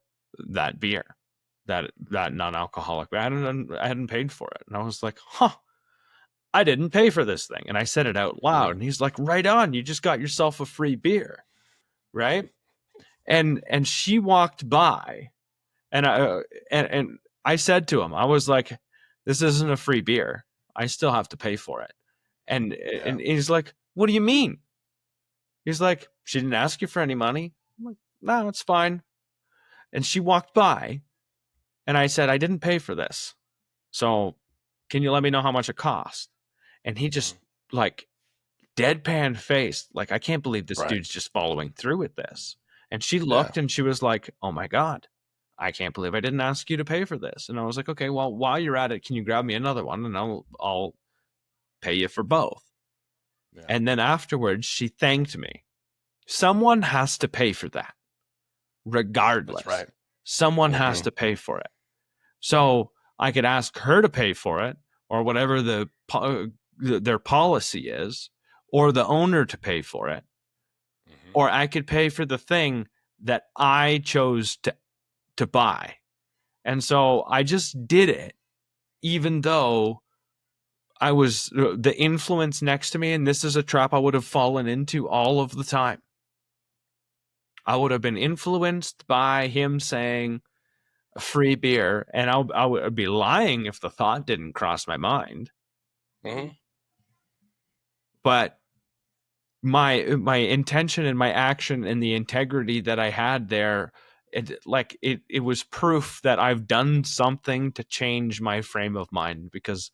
that beer, that non-alcoholic. I hadn't paid for it, and I was like, "Huh, I didn't pay for this thing." And I said it out loud, and he's like, "Right on, you just got yourself a free beer, right?" And she walked by, and I said to him, I was like, "This isn't a free beer. I still have to pay for it." And he's like, "What do you mean?" He's like, "She didn't ask you for any money." I'm like, "No, it's fine." And she walked by, and I said, "I didn't pay for this. So can you let me know how much it cost?" And he just, like, deadpan face, like, I can't believe this dude's just following through with this. And she looked and she was like, "Oh my God, I can't believe I didn't ask you to pay for this." And I was like, "Okay, well, while you're at it, can you grab me another one, and I'll pay you for both." Yeah. And then afterwards, she thanked me. Someone has to pay for that, regardless. That's right. Someone has to pay for it. So I could ask her to pay for it, or whatever their policy is, or the owner to pay for it, or I could pay for the thing that I chose to buy. And so I just did it, even though I was the influence next to me, and this is a trap I would have fallen into all of the time. I would have been influenced by him saying free beer, and I would be lying if the thought didn't cross my mind. Mm-hmm. But my intention and my action and the integrity that I had there, it was proof that I've done something to change my frame of mind, because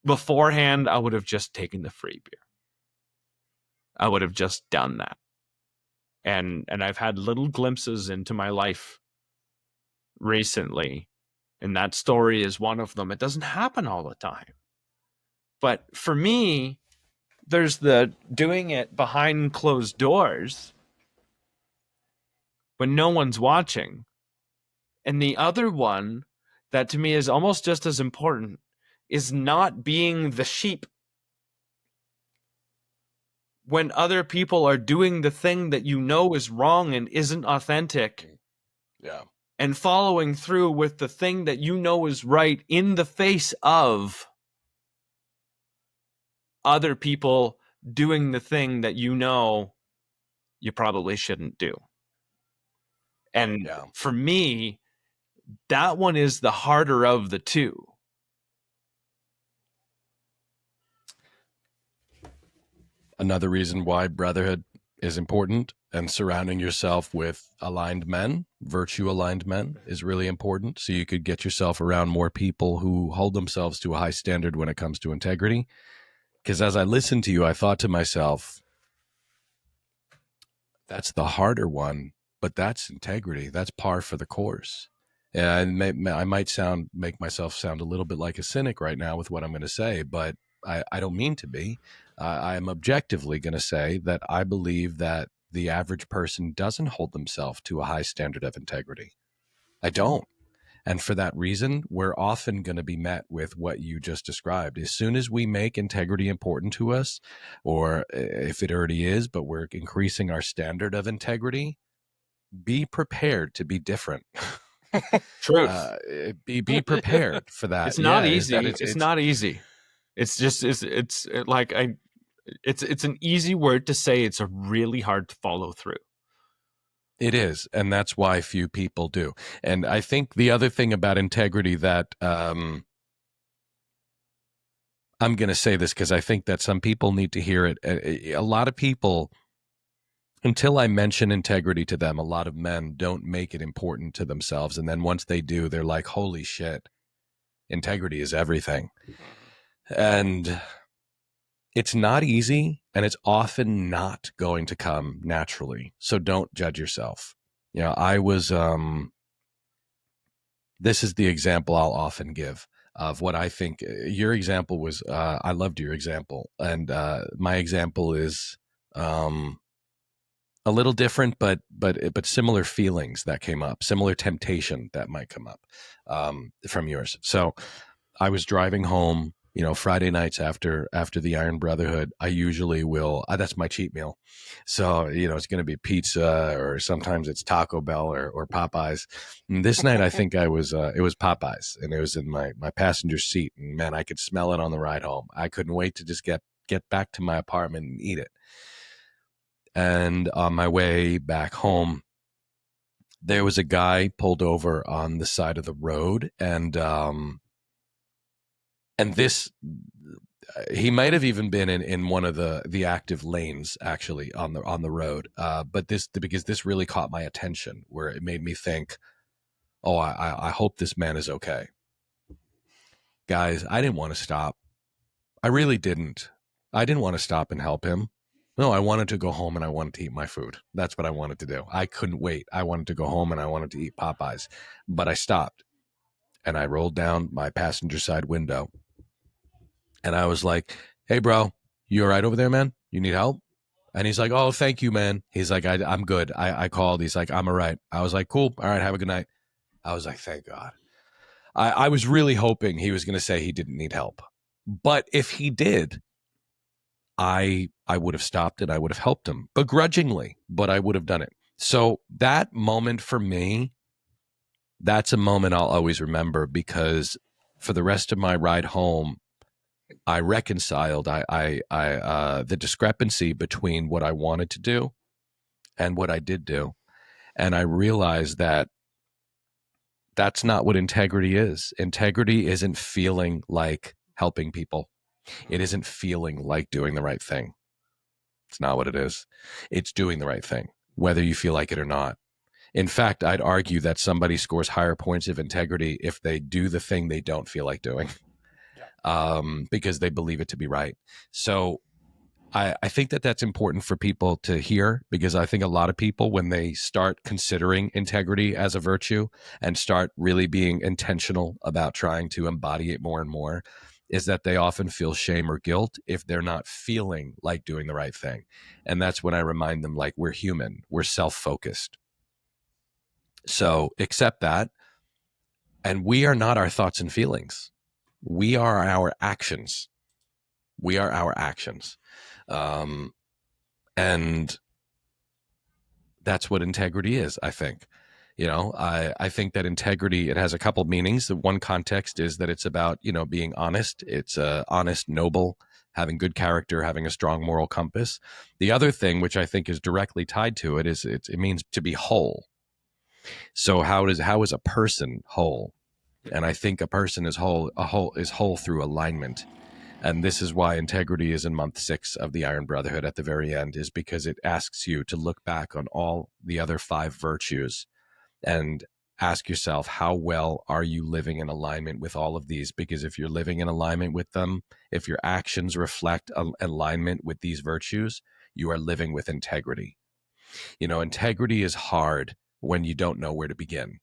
beforehand I would have just taken the free beer. I would have just done that. And I've had little glimpses into my life recently, and that story is one of them. It doesn't happen all the time. But for me, there's the doing it behind closed doors when no one's watching. And the other one that to me is almost just as important is not being the sheep when other people are doing the thing that you know is wrong and isn't authentic. Yeah. And following through with the thing that you know is right in the face of other people doing the thing that you know you probably shouldn't do. And for me, that one is the harder of the two. Another reason why brotherhood is important and surrounding yourself with aligned men, virtue-aligned men, is really important. So you could get yourself around more people who hold themselves to a high standard when it comes to integrity. Because as I listened to you, I thought to myself, that's the harder one, but that's integrity. That's par for the course. And I might make myself sound a little bit like a cynic right now with what I'm going to say, but I don't mean to be. I am objectively going to say that I believe that the average person doesn't hold themselves to a high standard of integrity. I don't. And for that reason, we're often going to be met with what you just described. As soon as we make integrity important to us, or if it already is, but we're increasing our standard of integrity, be prepared to be different. Truth. Be prepared for that. It's not easy. It's not easy. It's just it's an easy word to say. It's a really hard to follow through. It is, and that's why few people do. And I think the other thing about integrity that I'm going to say this because I think that some people need to hear it. A lot of people, until I mention integrity to them, a lot of men don't make it important to themselves. And then once they do, they're like, holy shit, integrity is everything. And it's not easy, and it's often not going to come naturally. So don't judge yourself. You know, I was, this is the example I'll often give of what I think. Your example was, I loved your example. And my example is a little different, but similar feelings that came up, similar temptation that might come up from yours. So I was driving home, you know, Friday nights after the Iron Brotherhood. I usually will, that's my cheat meal. So, you know, it's going to be pizza, or sometimes it's Taco Bell or Popeyes. And this night, I think it was Popeyes, and it was in my passenger seat. And man, I could smell it on the ride home. I couldn't wait to just get back to my apartment and eat it. And on my way back home, there was a guy pulled over on the side of the road, and this, he might have even been in one of the active lanes actually on the road. But because this really caught my attention, where it made me think, oh, I hope this man is okay. Guys, I didn't want to stop. I really didn't. I didn't want to stop and help him. No, I wanted to go home and I wanted to eat my food. That's what I wanted to do. I couldn't wait. I wanted to go home and I wanted to eat Popeyes. But I stopped and I rolled down my passenger side window. And I was like, hey, bro, you all right over there, man? You need help? And he's like, oh, thank you, man. He's like, I'm good. I called. He's like, I'm all right. I was like, cool. All right, have a good night. I was like, thank God. I was really hoping he was going to say he didn't need help. But if he did, I would have stopped it. I would have helped him begrudgingly, but I would have done it. So that moment for me, that's a moment I'll always remember, because for the rest of my ride home, I reconciled the discrepancy between what I wanted to do and what I did do. And I realized that that's not what integrity is. Integrity isn't feeling like helping people. It isn't feeling like doing the right thing. It's not what it is. It's doing the right thing, whether you feel like it or not. In fact, I'd argue that somebody scores higher points of integrity if they do the thing they don't feel like doing, because they believe it to be right. So I think that that's important for people to hear, because I think a lot of people, when they start considering integrity as a virtue and start really being intentional about trying to embody it more and more, is that they often feel shame or guilt if they're not feeling like doing the right thing. And that's when I remind them, like, we're human, we're self-focused. So accept that. And we are not our thoughts and feelings. We are our actions. We are our actions. And that's what integrity is, I think. I think that integrity, it has a couple meanings. The one context is that it's about, being honest. It's honest, noble, having good character, having a strong moral compass. The other thing, which I think is directly tied to it, is it means to be whole. So how is a person whole? And I think a person is whole through alignment. And this is why integrity is in month 6 of the Iron Brotherhood at the very end, is because it asks you to look back on all the other 5 virtues and ask yourself, how well are you living in alignment with all of these? Because if you're living in alignment with them, if your actions reflect alignment with these virtues, you are living with integrity. Integrity is hard when you don't know where to begin.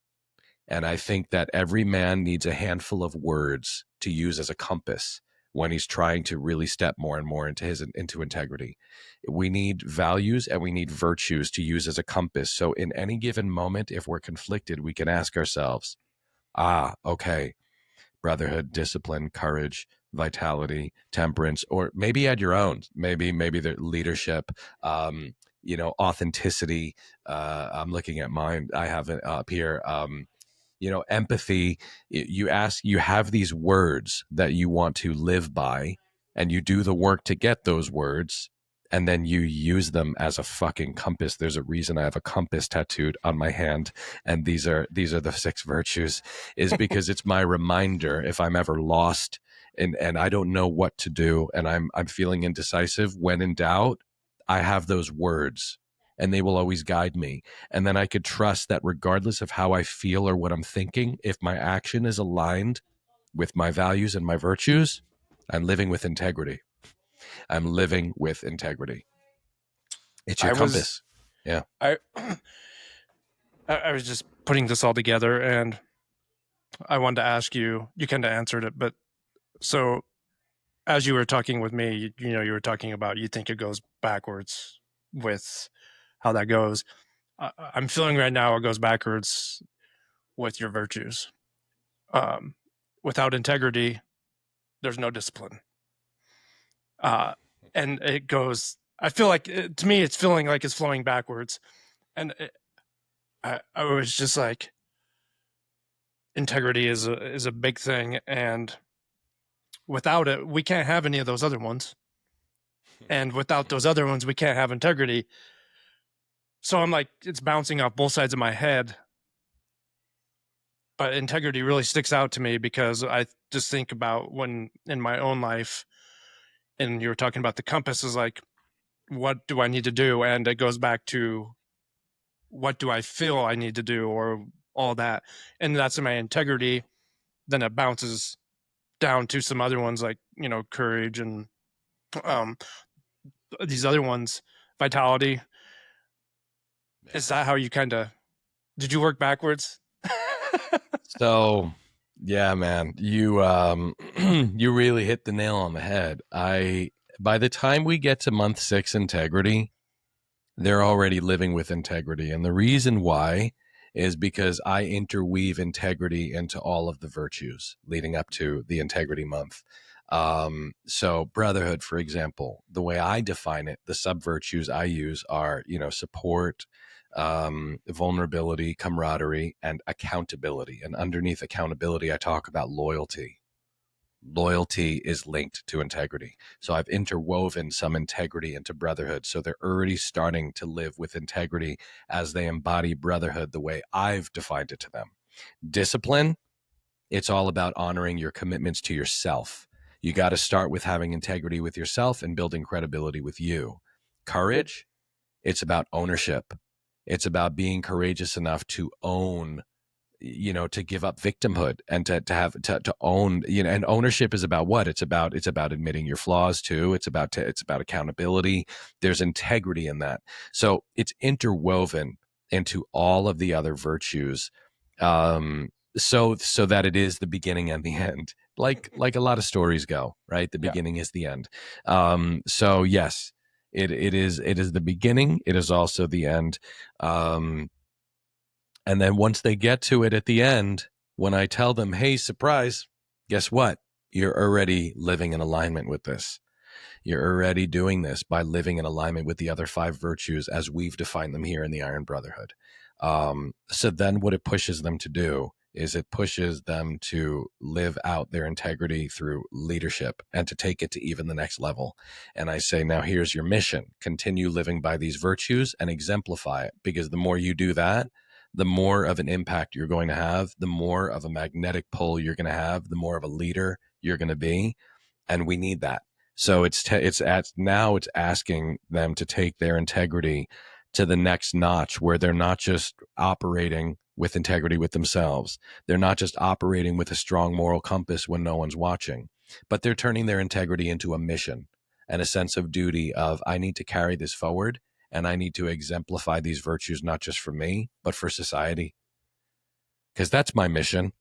And I think that every man needs a handful of words to use as a compass when he's trying to really step more and more into integrity. We need values and we need virtues to use as a compass. So in any given moment, if we're conflicted, we can ask ourselves, okay, brotherhood, discipline, courage, vitality, temperance, or maybe add your own, maybe the leadership, authenticity. I'm looking at mine. I have it up here. Empathy. You have these words that you want to live by, and you do the work to get those words, and then you use them as a fucking compass. There's a reason I have a compass tattooed on my hand, and these are the 6 virtues, is because it's my reminder if I'm ever lost and I don't know what to do, and I'm feeling indecisive. When in doubt, I have those words, and they will always guide me. And then I could trust that regardless of how I feel or what I'm thinking, if my action is aligned with my values and my virtues, I'm living with integrity. I'm living with integrity. It's your compass. Yeah. I was just putting this all together, and I wanted to ask you, you kind of answered it, but so as you were talking with me, you were talking about, you think it goes backwards with how that goes. I'm feeling right now it goes backwards with your virtues. Without integrity, there's no discipline. And it goes, I feel like, to me, it's feeling like it's flowing backwards. And I was just like, integrity is a big thing. And without it, we can't have any of those other ones. And without those other ones, we can't have integrity. So I'm like, it's bouncing off both sides of my head. But integrity really sticks out to me, because I just think about when in my own life, and you were talking about the compass, is like, what do I need to do? And it goes back to, what do I feel I need to do, or all that. And that's my integrity. Then it bounces down to some other ones, like, courage and these other ones, vitality. Is that how you did you work backwards? So, yeah, man, you you really hit the nail on the head. By the time we get to month 6 integrity, they're already living with integrity. And the reason why is because I interweave integrity into all of the virtues leading up to the integrity month. So brotherhood, for example, the way I define it, the sub virtues I use are, support, vulnerability, camaraderie, and accountability. And underneath accountability, I talk about loyalty. Loyalty is linked to integrity. So I've interwoven some integrity into brotherhood. So they're already starting to live with integrity as they embody brotherhood the way I've defined it to them. Discipline, it's all about honoring your commitments to yourself. You got to start with having integrity with yourself and building credibility with you. Courage, it's about ownership. It's about being courageous enough to own, to give up victimhood and to own, and ownership is about what? It's about admitting your flaws too. It's about accountability. There's integrity in that. So it's interwoven into all of the other virtues. So that it is the beginning and the end, like a lot of stories go, right? The beginning is the end. So yes, it is the beginning. It is also the end. And then once they get to it at the end, when I tell them, hey, surprise, guess what? You're already living in alignment with this. You're already doing this by living in alignment with the other 5 virtues as we've defined them here in the Iron Brotherhood. So then what it pushes them to do is it pushes them to live out their integrity through leadership and to take it to even the next level. And I say, now here's your mission. Continue living by these virtues and exemplify it, because the more you do that, the more of an impact you're going to have, the more of a magnetic pull you're going to have, the more of a leader you're going to be. And we need that. So it's asking them to take their integrity to the next notch, where they're not just operating with integrity with themselves. They're not just operating with a strong moral compass when no one's watching, but they're turning their integrity into a mission and a sense of duty of, I need to carry this forward and I need to exemplify these virtues, not just for me, but for society. Because that's my mission.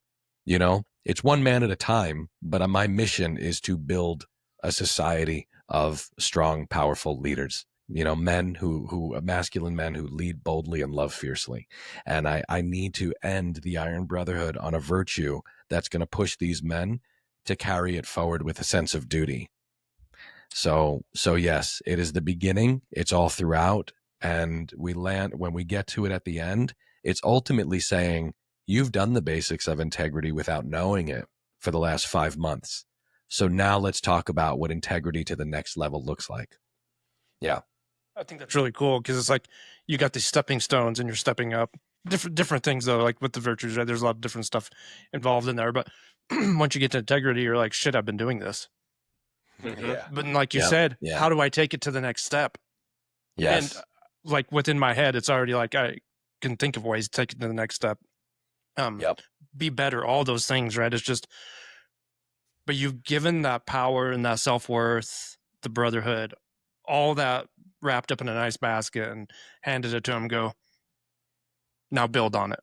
It's one man at a time, but my mission is to build a society of strong, powerful leaders. Men masculine men who lead boldly and love fiercely. And I need to end the Iron Brotherhood on a virtue that's going to push these men to carry it forward with a sense of duty. So yes, it is the beginning. It's all throughout. And when we get to it at the end, it's ultimately saying, you've done the basics of integrity without knowing it for the last 5 months. So now let's talk about what integrity to the next level looks like. Yeah. I think that's really cool, because it's like you got these stepping stones and you're stepping up. Different things though, like with the virtues, right? There's a lot of different stuff involved in there. But once you get to integrity, you're like, shit, I've been doing this. Yeah. But like you said, how do I take it to the next step? Yes. And like within my head, it's already like I can think of ways to take it to the next step. Be better, all those things, right? It's just, but you've given that power and that self-worth, the brotherhood, all that wrapped up in a nice basket and handed it to him. Go, now build on it.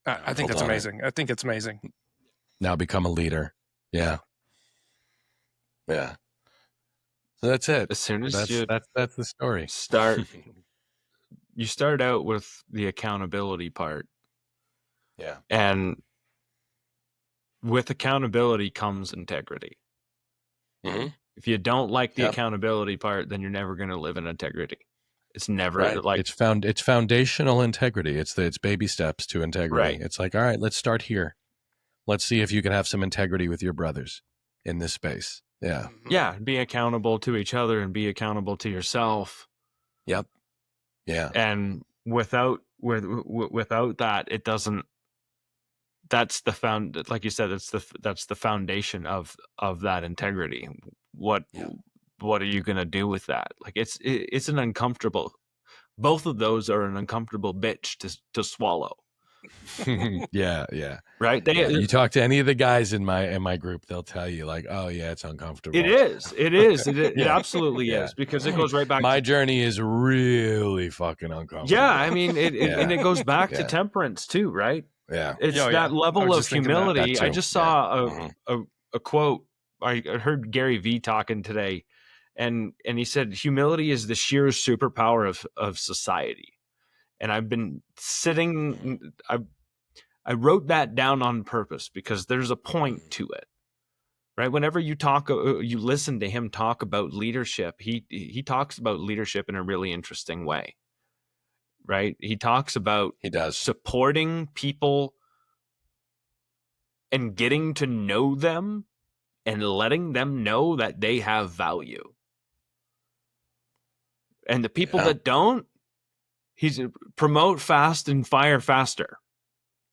I think that's amazing. I think it's amazing. Now become a leader. Yeah. Yeah. So that's it. As soon as that's the story. You start out with the accountability part. Yeah. And with accountability comes integrity. Mm-hmm. If you don't like the accountability part, then you're never going to live in integrity. It's never it's foundational integrity. It's baby steps to integrity. Right. It's like, all right, let's start here. Let's see if you can have some integrity with your brothers in this space. Yeah. Yeah. Be accountable to each other and be accountable to yourself. Yep. Yeah. And without that, it doesn't. That's the like you said, that's the foundation of that integrity. What are you going to do with that? Like it's an uncomfortable. Both of those are an uncomfortable bitch to swallow. Yeah. Right. You talk to any of the guys in my group, they'll tell you like, oh yeah, it's uncomfortable. It is. It absolutely is, because it goes right back. My journey is really fucking uncomfortable. Yeah. I mean, and it goes back to temperance too, right? Yeah. It's that level of humility. I just saw a quote. I heard Gary Vee talking today, and he said humility is the sheer superpower of society. And I've been sitting, I wrote that down on purpose because there's a point to it, right? Whenever you listen to him talk about leadership, he talks about leadership in a really interesting way, right? He talks about supporting people and getting to know them and letting them know that they have value. And the people that don't, he's promote fast and fire faster,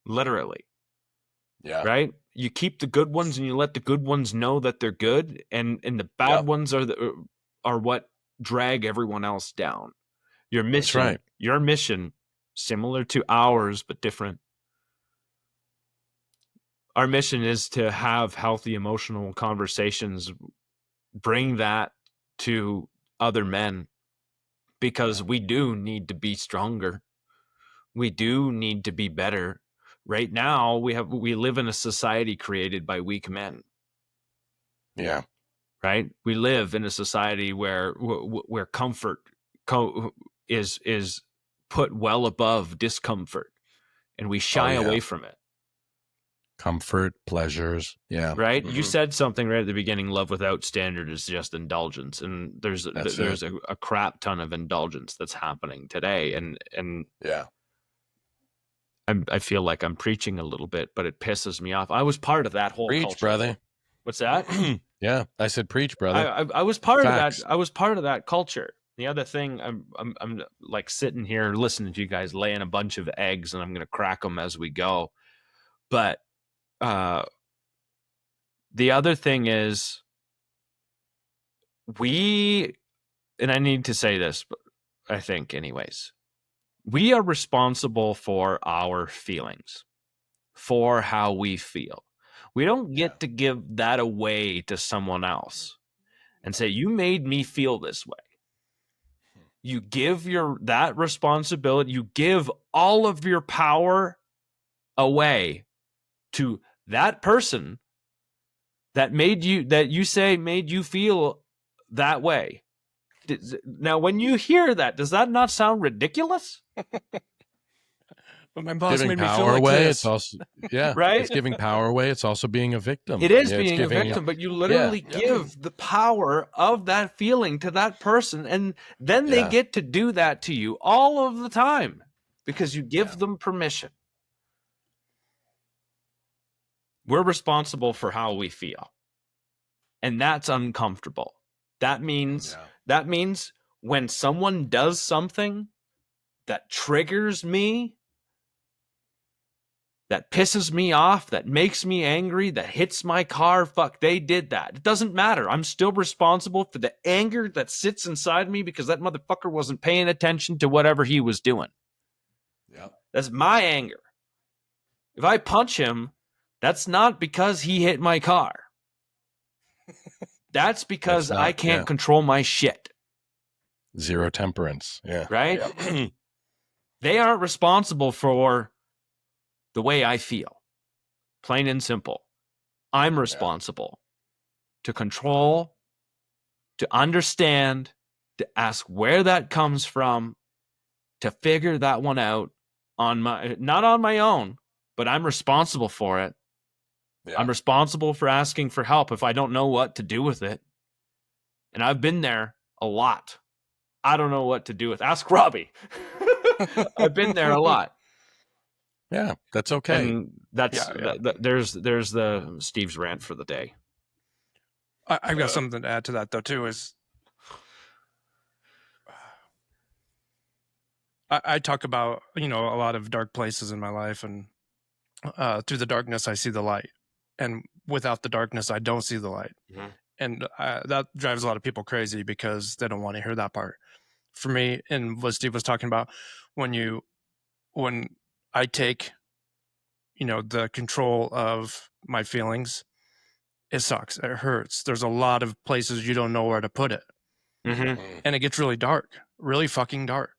literally. Yeah. Right? You keep the good ones and you let the good ones know that they're good, and the bad ones are what drag everyone else down. Your mission, That's right. Your mission, similar to ours but different. Our mission is to have healthy emotional conversations, bring that to other men, because we do need to be stronger. We do need to be better. Right now, we live in a society created by weak men. Yeah. Right? We live in a society where comfort is put well above discomfort, and we shy away from it. Comfort, pleasures. Yeah. Right? You said something right at the beginning, love without standard is just indulgence. And there's a crap ton of indulgence that's happening today. And I feel like I'm preaching a little bit, but it pisses me off. I was part of that whole Preach, culture. brother. What's that? Yeah, I said preach, brother. I was part Facts. of that. I was part of that culture. The other thing, I'm like sitting here listening to you guys laying a bunch of eggs, and I'm going to crack them as we go. But the other thing is, and I need to say this, but I think anyways, we are responsible for our feelings, for how we feel. We don't get to give that away to someone else and say, you made me feel this way. You give that responsibility, you give all of your power away to that person that made you feel that way. Now, when you hear that, does that not sound ridiculous? But my boss giving made me power feel like away. this. It's also right. It's giving power away. It's also being a victim. It is being a victim, but you literally give the power of that feeling to that person, and then they get to do that to you all of the time because you give them permission. We're responsible for how we feel, and that's uncomfortable. That means when someone does something that triggers me, that pisses me off, that makes me angry, that hits my car, fuck, they did that. It doesn't matter. I'm still responsible for the anger that sits inside me because that motherfucker wasn't paying attention to whatever he was doing. Yep. That's my anger. If I punch him, that's not because he hit my car. That's because I can't control my shit. Zero temperance. Yeah. Right? Yep. They aren't responsible for the way I feel. Plain and simple. I'm responsible to control, to understand, to ask where that comes from, to figure that one out not on my own, but I'm responsible for it. Yeah. I'm responsible for asking for help if I don't know what to do with it. And I've been there a lot. I don't know what to do with. Ask Robbie. I've been there a lot. Yeah, that's okay. And that's there's the Steve's rant for the day. I've got something to add to that though too. Is I talk about a lot of dark places in my life, and through the darkness I see the light, and without the darkness I don't see the light. Mm-hmm. And that drives a lot of people crazy because they don't want to hear that part. For me, and what Steve was talking about, when I take the control of my feelings, it sucks. It hurts. There's a lot of places you don't know where to put it. Mm-hmm. And it gets really dark, really fucking dark.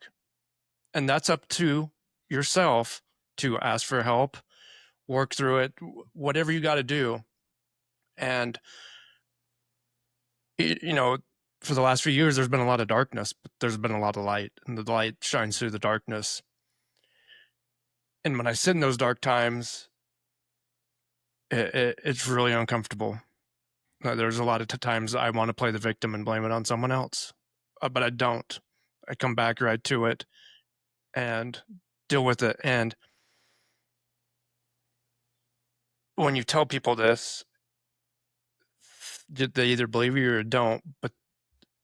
And that's up to yourself to ask for help, work through it, whatever you got to do. And, for the last few years, there's been a lot of darkness, but there's been a lot of light, and the light shines through the darkness. And when I sit in those dark times, it's really uncomfortable. There's a lot of times I want to play the victim and blame it on someone else, but I don't. I come back right to it and deal with it. And when you tell people this, they either believe you or don't. But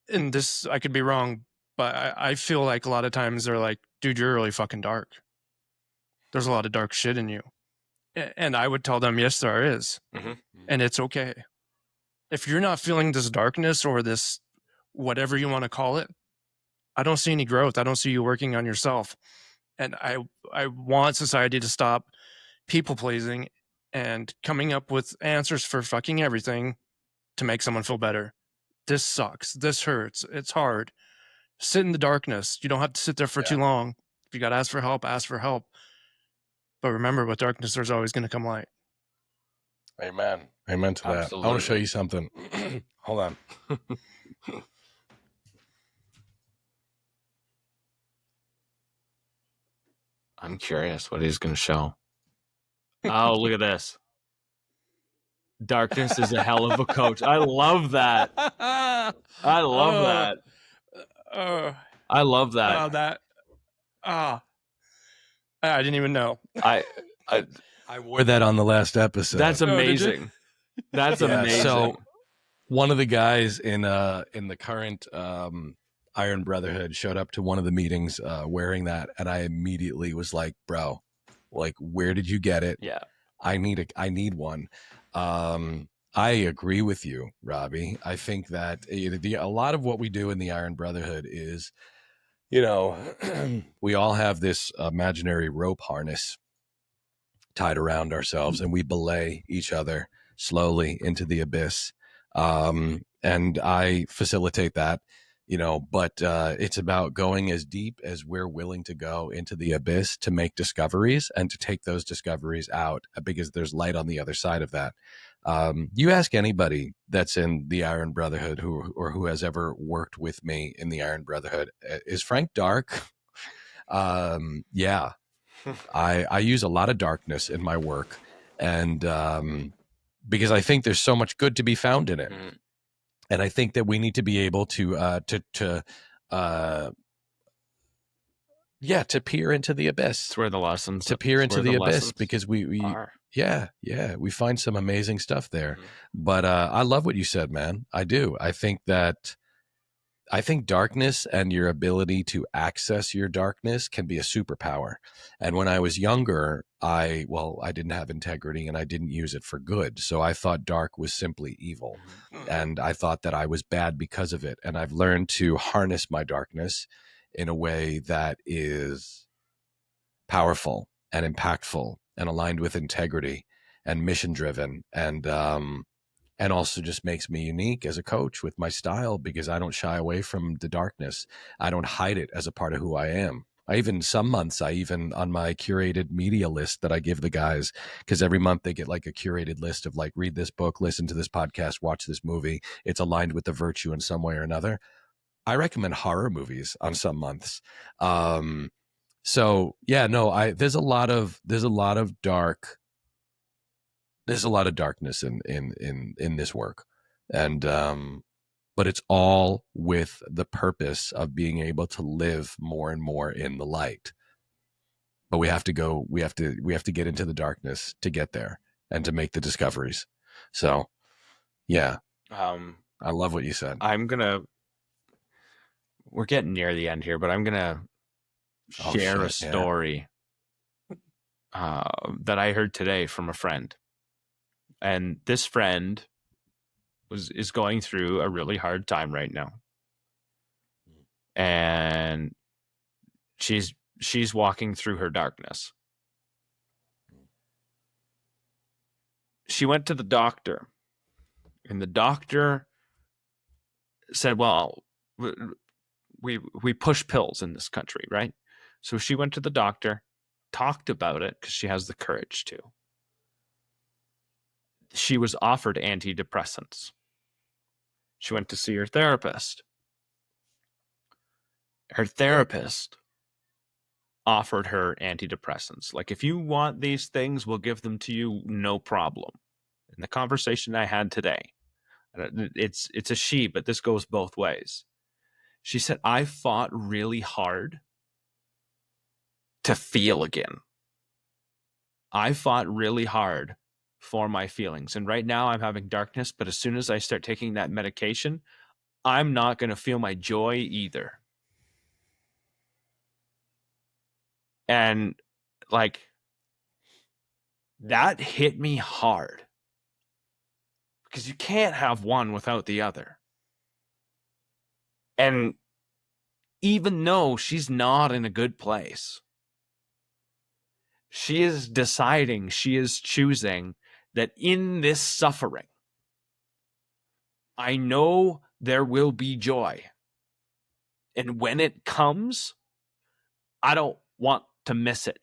in this, I could be wrong, but I feel like a lot of times they're like, dude, you're really fucking dark. There's a lot of dark shit in you. And I would tell them, yes, there is. Mm-hmm. And it's okay. If you're not feeling this darkness or this, whatever you want to call it, I don't see any growth. I don't see you working on yourself. And I want society to stop people pleasing and coming up with answers for fucking everything to make someone feel better. This sucks. This hurts. It's hard. Sit in the darkness. You don't have to sit there for too long. If you got to ask for help, ask for help. But remember, with darkness, there's always going to come light. Amen. Amen to that. Absolutely. I want to show you something. Hold on. I'm curious what he's going to show. Oh, look at this. Darkness is a hell of a coach. I love that. I love that. I love that. I didn't even know. I wore that on the last episode. That's Oh, did you? amazing. That's Yeah, amazing. so one of the guys in the current Iron Brotherhood showed up to one of the meetings wearing that, and I immediately was like, bro, like, where did you get it? Yeah. I need one. I agree with you, Robbie. I think that a lot of what we do in the Iron Brotherhood is, we all have this imaginary rope harness tied around ourselves, and we belay each other slowly into the abyss. And I facilitate that, but it's about going as deep as we're willing to go into the abyss to make discoveries and to take those discoveries out, because there's light on the other side of that. You ask anybody that's in the Iron Brotherhood who has ever worked with me in the Iron Brotherhood, is Frank dark? Yeah. I use a lot of darkness in my work, and because I think there's so much good to be found in it. Mm-hmm. And I think that we need to be able to peer into the abyss. It's where the lessons. To peer into the abyss, lessons because we are. we find some amazing stuff there. Mm-hmm. But I love what you said, man. I do. I think darkness and your ability to access your darkness can be a superpower. And when I was younger, I didn't have integrity and I didn't use it for good. So I thought dark was simply evil. And I thought that I was bad because of it. And I've learned to harness my darkness in a way that is powerful and impactful and aligned with integrity and mission driven, and also just makes me unique as a coach with my style, because I don't shy away from the darkness. I don't hide it as a part of who I am. Some months on my curated media list that I give the guys, because every month they get like a curated list of like, read this book, listen to this podcast, watch this movie. It's aligned with the virtue in some way or another. I recommend horror movies on some months. So yeah, no, there's a lot of darkness in this work, and but it's all with the purpose of being able to live more and more in the light. But we have to get into the darkness to get there and to make the discoveries. So yeah, I love what you said. We're getting near the end here, but I'm gonna share a story that I heard today from a friend. And this friend is going through a really hard time right now. And she's walking through her darkness. She went to the doctor, and the doctor said, well, we push pills in this country, right? So she went to the doctor, talked about it, because she has the courage to. She was offered antidepressants. She went to see her therapist. Her therapist offered her antidepressants. Like, if you want these things, we'll give them to you, no problem. In the conversation I had today, it's a she, but this goes both ways. She said, I fought really hard to feel again. I fought really hard for my feelings. And right now I'm having darkness, but as soon as I start taking that medication, I'm not going to feel my joy either. And like, that hit me hard, because you can't have one without the other. And even though she's not in a good place, she is deciding, she is choosing that in this suffering, I know there will be joy. And when it comes, I don't want to miss it.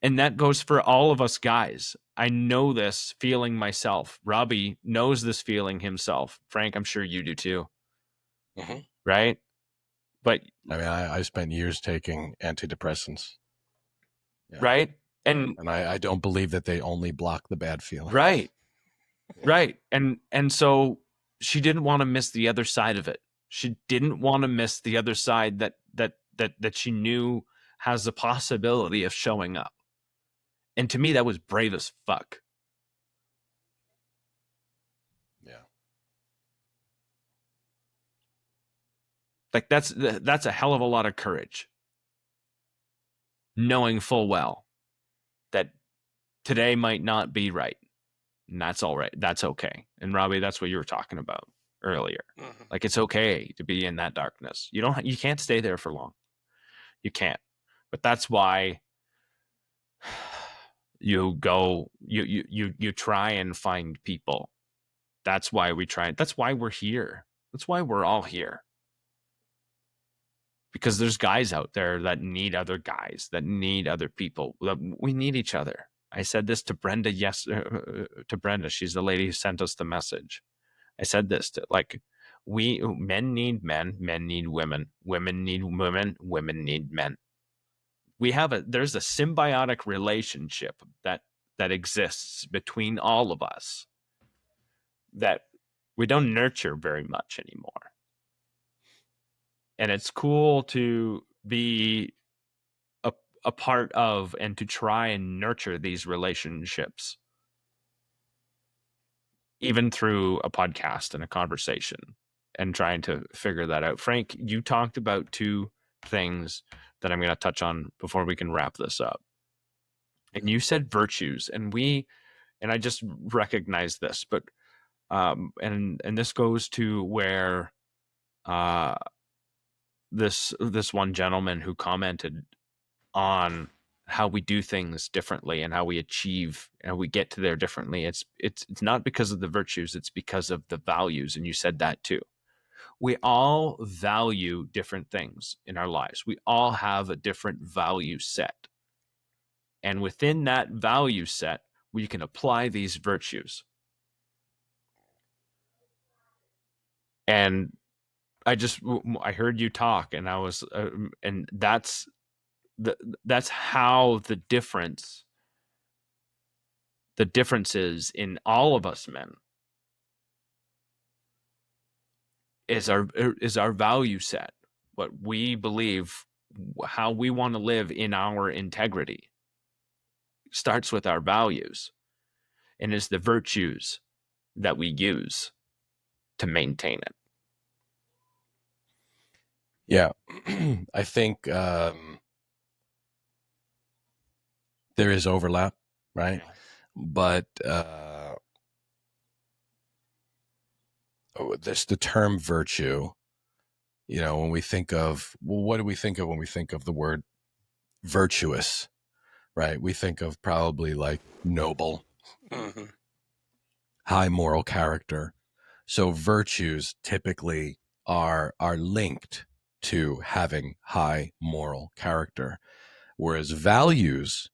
And that goes for all of us guys. I know this feeling myself. Robbie knows this feeling himself. Frank, I'm sure you do too. Mm-hmm. Right? But I mean, I spent years taking antidepressants. Yeah. Right? And I don't believe that they only block the bad feeling. right. Yeah. Right. And so she didn't want to miss the other side of it. She didn't want to miss the other side that she knew has the possibility of showing up. And to me, that was brave as fuck. Yeah. Like, that's a hell of a lot of courage, knowing full well that today might not be right. And that's all right. That's okay. And Robbie, that's what you were talking about earlier. Mm-hmm. Like, it's okay to be in that darkness. You can't stay there for long. You can't. But that's why you go, you try and find people. That's why we try. That's why we're here. That's why we're all here. Because there's guys out there that need other guys, that need other people. We need each other. I said this to Brenda. To Brenda, she's the lady who sent us the message. I said this to, like, men need men, men need women, women need women, women need men. There's a symbiotic relationship that exists between all of us that we don't nurture very much anymore. And it's cool to be a part of and to try and nurture these relationships, even through a podcast and a conversation, and trying to figure that out. Frank, you talked about two things that I'm going to touch on before we can wrap this up. And you said virtues, and I just recognized this, but and this goes to where this one gentleman who commented on how we do things differently and how we achieve and we get to there differently. It's not because of the virtues, it's because of the values. And you said that too. We all value different things in our lives. We all have a different value set. And within that value set, we can apply these virtues. And I heard you talk, and I was, and that's how the differences in all of us men is our value set, what we believe, how we want to live in our integrity starts with our values, and is the virtues that we use to maintain it. Yeah. I think there is overlap, right? Yeah. But this the term virtue, when we think of, well, what do we think of when we think of the word virtuous, right? We think of probably like noble, Mm-hmm. high moral character. So virtues typically are linked to having high moral character, whereas values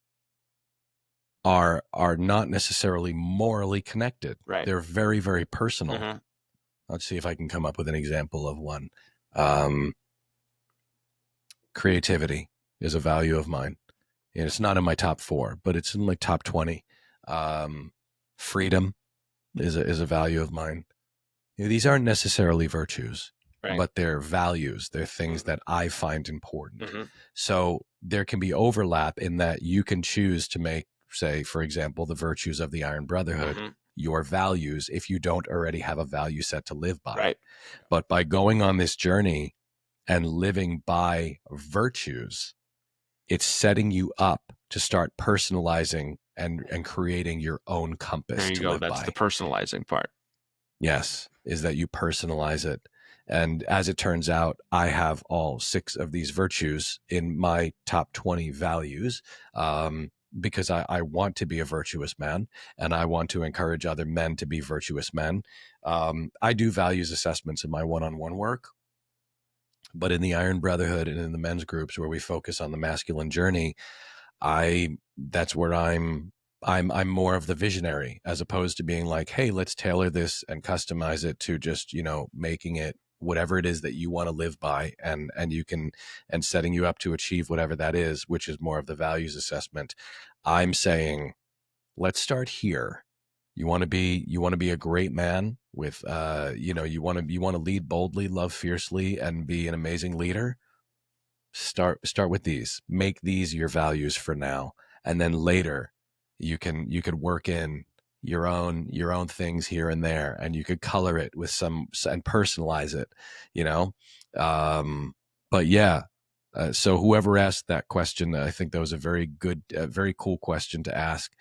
are not necessarily morally connected. Right. They're very, very personal. Mm-hmm. Let's see if I can come up with an example of one. Creativity is a value of mine. And it's not in my top 4, but it's in my top 20. Freedom is a value of mine. These aren't necessarily virtues, Right. but they're values. They're things that I find important. Mm-hmm. So there can be overlap in that you can choose to make, say, for example, the virtues of the Iron Brotherhood, Mm-hmm. your values, if you don't already have a value set to live by. Right. But by going on this journey and living by virtues, it's setting you up to start personalizing and creating your own compass There you to go. live That's by. the personalizing part. Yes, is that you personalize it. And as it turns out, I have all 6 of these virtues in my top 20 values, because I want to be a virtuous man, and I want to encourage other men to be virtuous men. I do values assessments in my one-on-one work, but in the Iron Brotherhood and in the men's groups where we focus on the masculine journey, that's where I'm more of the visionary, as opposed to being like, hey, let's tailor this and customize it to just, making it whatever it is that you want to live by, and you can, and setting you up to achieve whatever that is, which is more of the values assessment. I'm saying, let's start here. You want to be a great man with, you want to lead boldly, love fiercely, and be an amazing leader. Start with these. Make these your values for now, and then later you could work in your own things here and there, and you could color it with some and personalize it, but yeah. So whoever asked that question, I think that was a very good, very cool question to ask.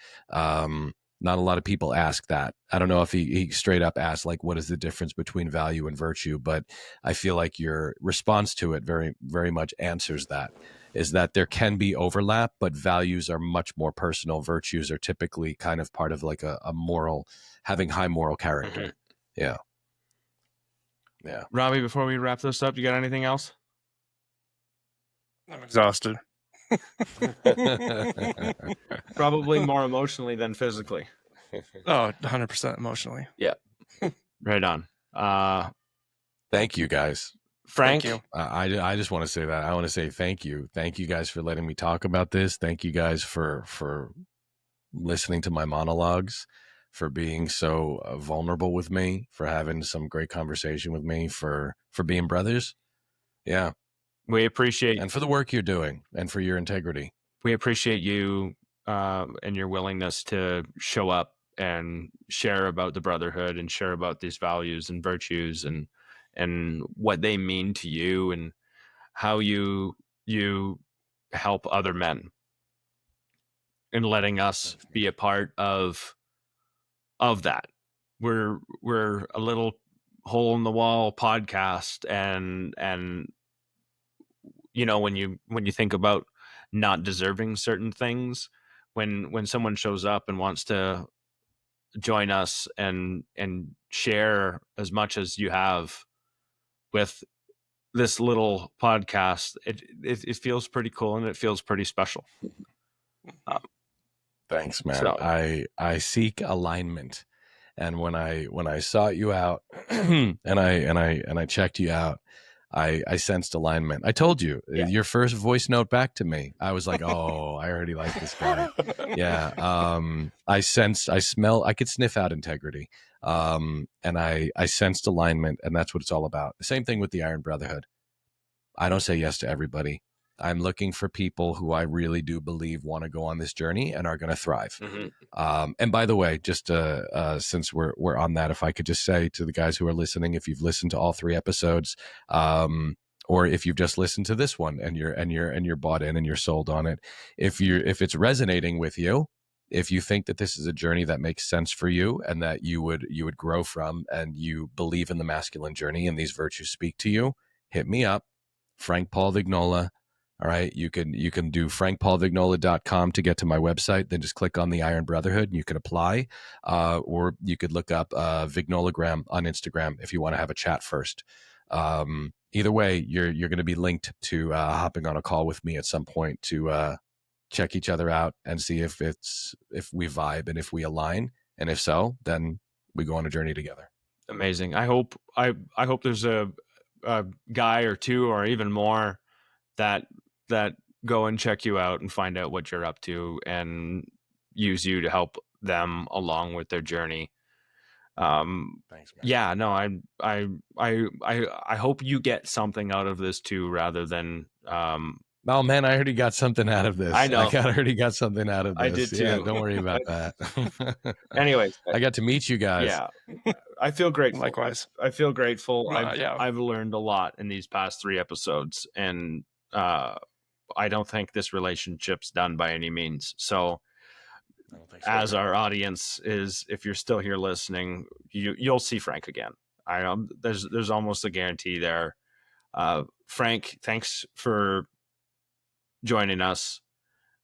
Not a lot of people ask that. I don't know if he straight up asked, like, what is the difference between value and virtue? But I feel like your response to it very, very much answers that, is that there can be overlap, but values are much more personal. Virtues are typically kind of part of like a moral, having high moral character. Mm-hmm. Yeah. Yeah. Robbie, before we wrap this up, you got anything else? I'm exhausted. Probably more emotionally than physically. Oh, 100% emotionally. Yeah. Right on. Thank you, guys. Frank. Thank you. I just want to say that. I want to say thank you. Thank you guys for letting me talk about this. Thank you guys for listening to my monologues, for being so vulnerable with me, for having some great conversation with me, for being brothers. Yeah. We appreciate, and for the work you're doing, and for your integrity. We appreciate you and your willingness to show up and share about the Brotherhood and share about these values and virtues and what they mean to you and how you help other men, and letting us be a part of that. We're a little hole in the wall podcast, and when you think about not deserving certain things, when someone shows up and wants to join us and share as much as you have with this little podcast, it feels pretty cool, and it feels pretty special. Thanks, man. So- I seek alignment, and when I sought you out and I checked you out, I sensed alignment. I told you, your first voice note back to me, I was like, oh, I already like this guy. Yeah. I could sniff out integrity. And I sensed alignment, and that's what it's all about. The same thing with the Iron Brotherhood. I don't say yes to everybody. I'm looking for people who I really do believe want to go on this journey and are going to thrive. Mm-hmm. And by the way, just since we're on that, if I could just say to the guys who are listening, if you've listened to all 3 episodes, or if you've just listened to this one and you're bought in and you're sold on it, if it's resonating with you, if you think that this is a journey that makes sense for you and that you would grow from, and you believe in the masculine journey and these virtues speak to you, hit me up, Frank Paul Vignola. All right. You can do frankpaulvignola.com to get to my website. Then just click on the Iron Brotherhood and you can apply. Or you could look up Vignolagram on Instagram if you want to have a chat first. Either way, you're going to be linked to hopping on a call with me at some point to check each other out and see if we vibe and if we align. And if so, then we go on a journey together. Amazing. I hope there's a guy or two or even more that that go and check you out and find out what you're up to and use you to help them along with their journey. Thanks, man. Yeah, no, I hope you get something out of this too, rather than Oh man, I already got something out of this. I know. already got something out of I this. did Yeah, too. don't worry about that. Anyways, I got to meet you guys. yeah, I feel grateful. Likewise. I feel grateful. Yeah. I've learned a lot in these past 3 episodes, and I don't think this relationship's done by any means. So I don't think so as either. our audience is, if you're still here listening, you'll see Frank again. There's almost a guarantee there. Frank, thanks for joining us,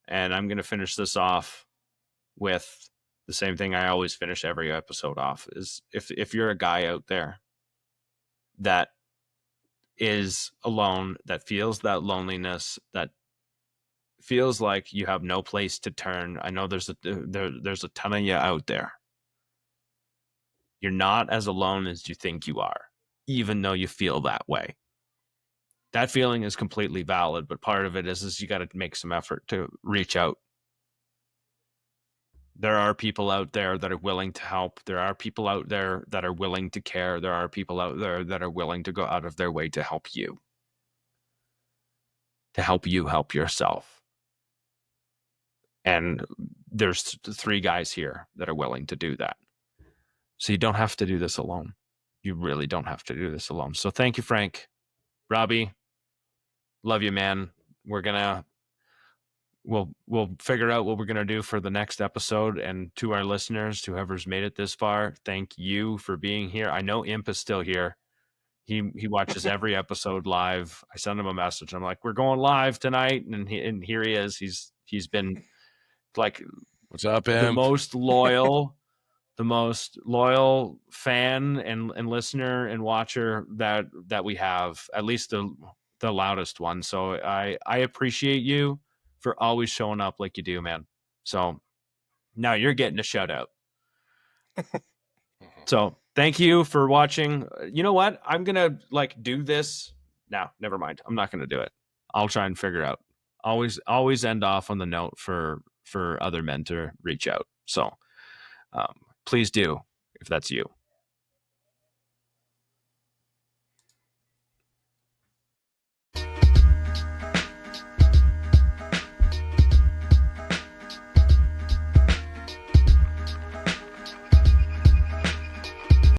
and I'm going to finish this off with the same thing I always finish every episode off: is if you're a guy out there that is alone, that feels that loneliness, that feels like you have no place to turn. I know there's a ton of you out there. You're not as alone as you think you are, even though you feel that way. That feeling is completely valid, but part of it is you got to make some effort to reach out. There are people out there that are willing to help. There are people out there that are willing to care. There are people out there that are willing to go out of their way to help you help yourself. And there's 3 guys here that are willing to do that. So you don't have to do this alone. You really don't have to do this alone. So thank you, Frank. Robbie, love you, man. We'll figure out what we're gonna do for the next episode. And to our listeners, whoever's made it this far, thank you for being here. I know Imp is still here. He watches every episode live. I send him a message. I'm like, we're going live tonight, and here he is. He's been like, what's up, the Imp? most loyal fan and listener and watcher that we have, at least the loudest one. So I appreciate you for always showing up like you do, man. So now you're getting a shout out. So thank you for watching. You know what? I'm gonna do this. No, never mind. I'm not gonna do it. I'll try and figure out. Always end off on the note for other men to reach out. So please do, if that's you.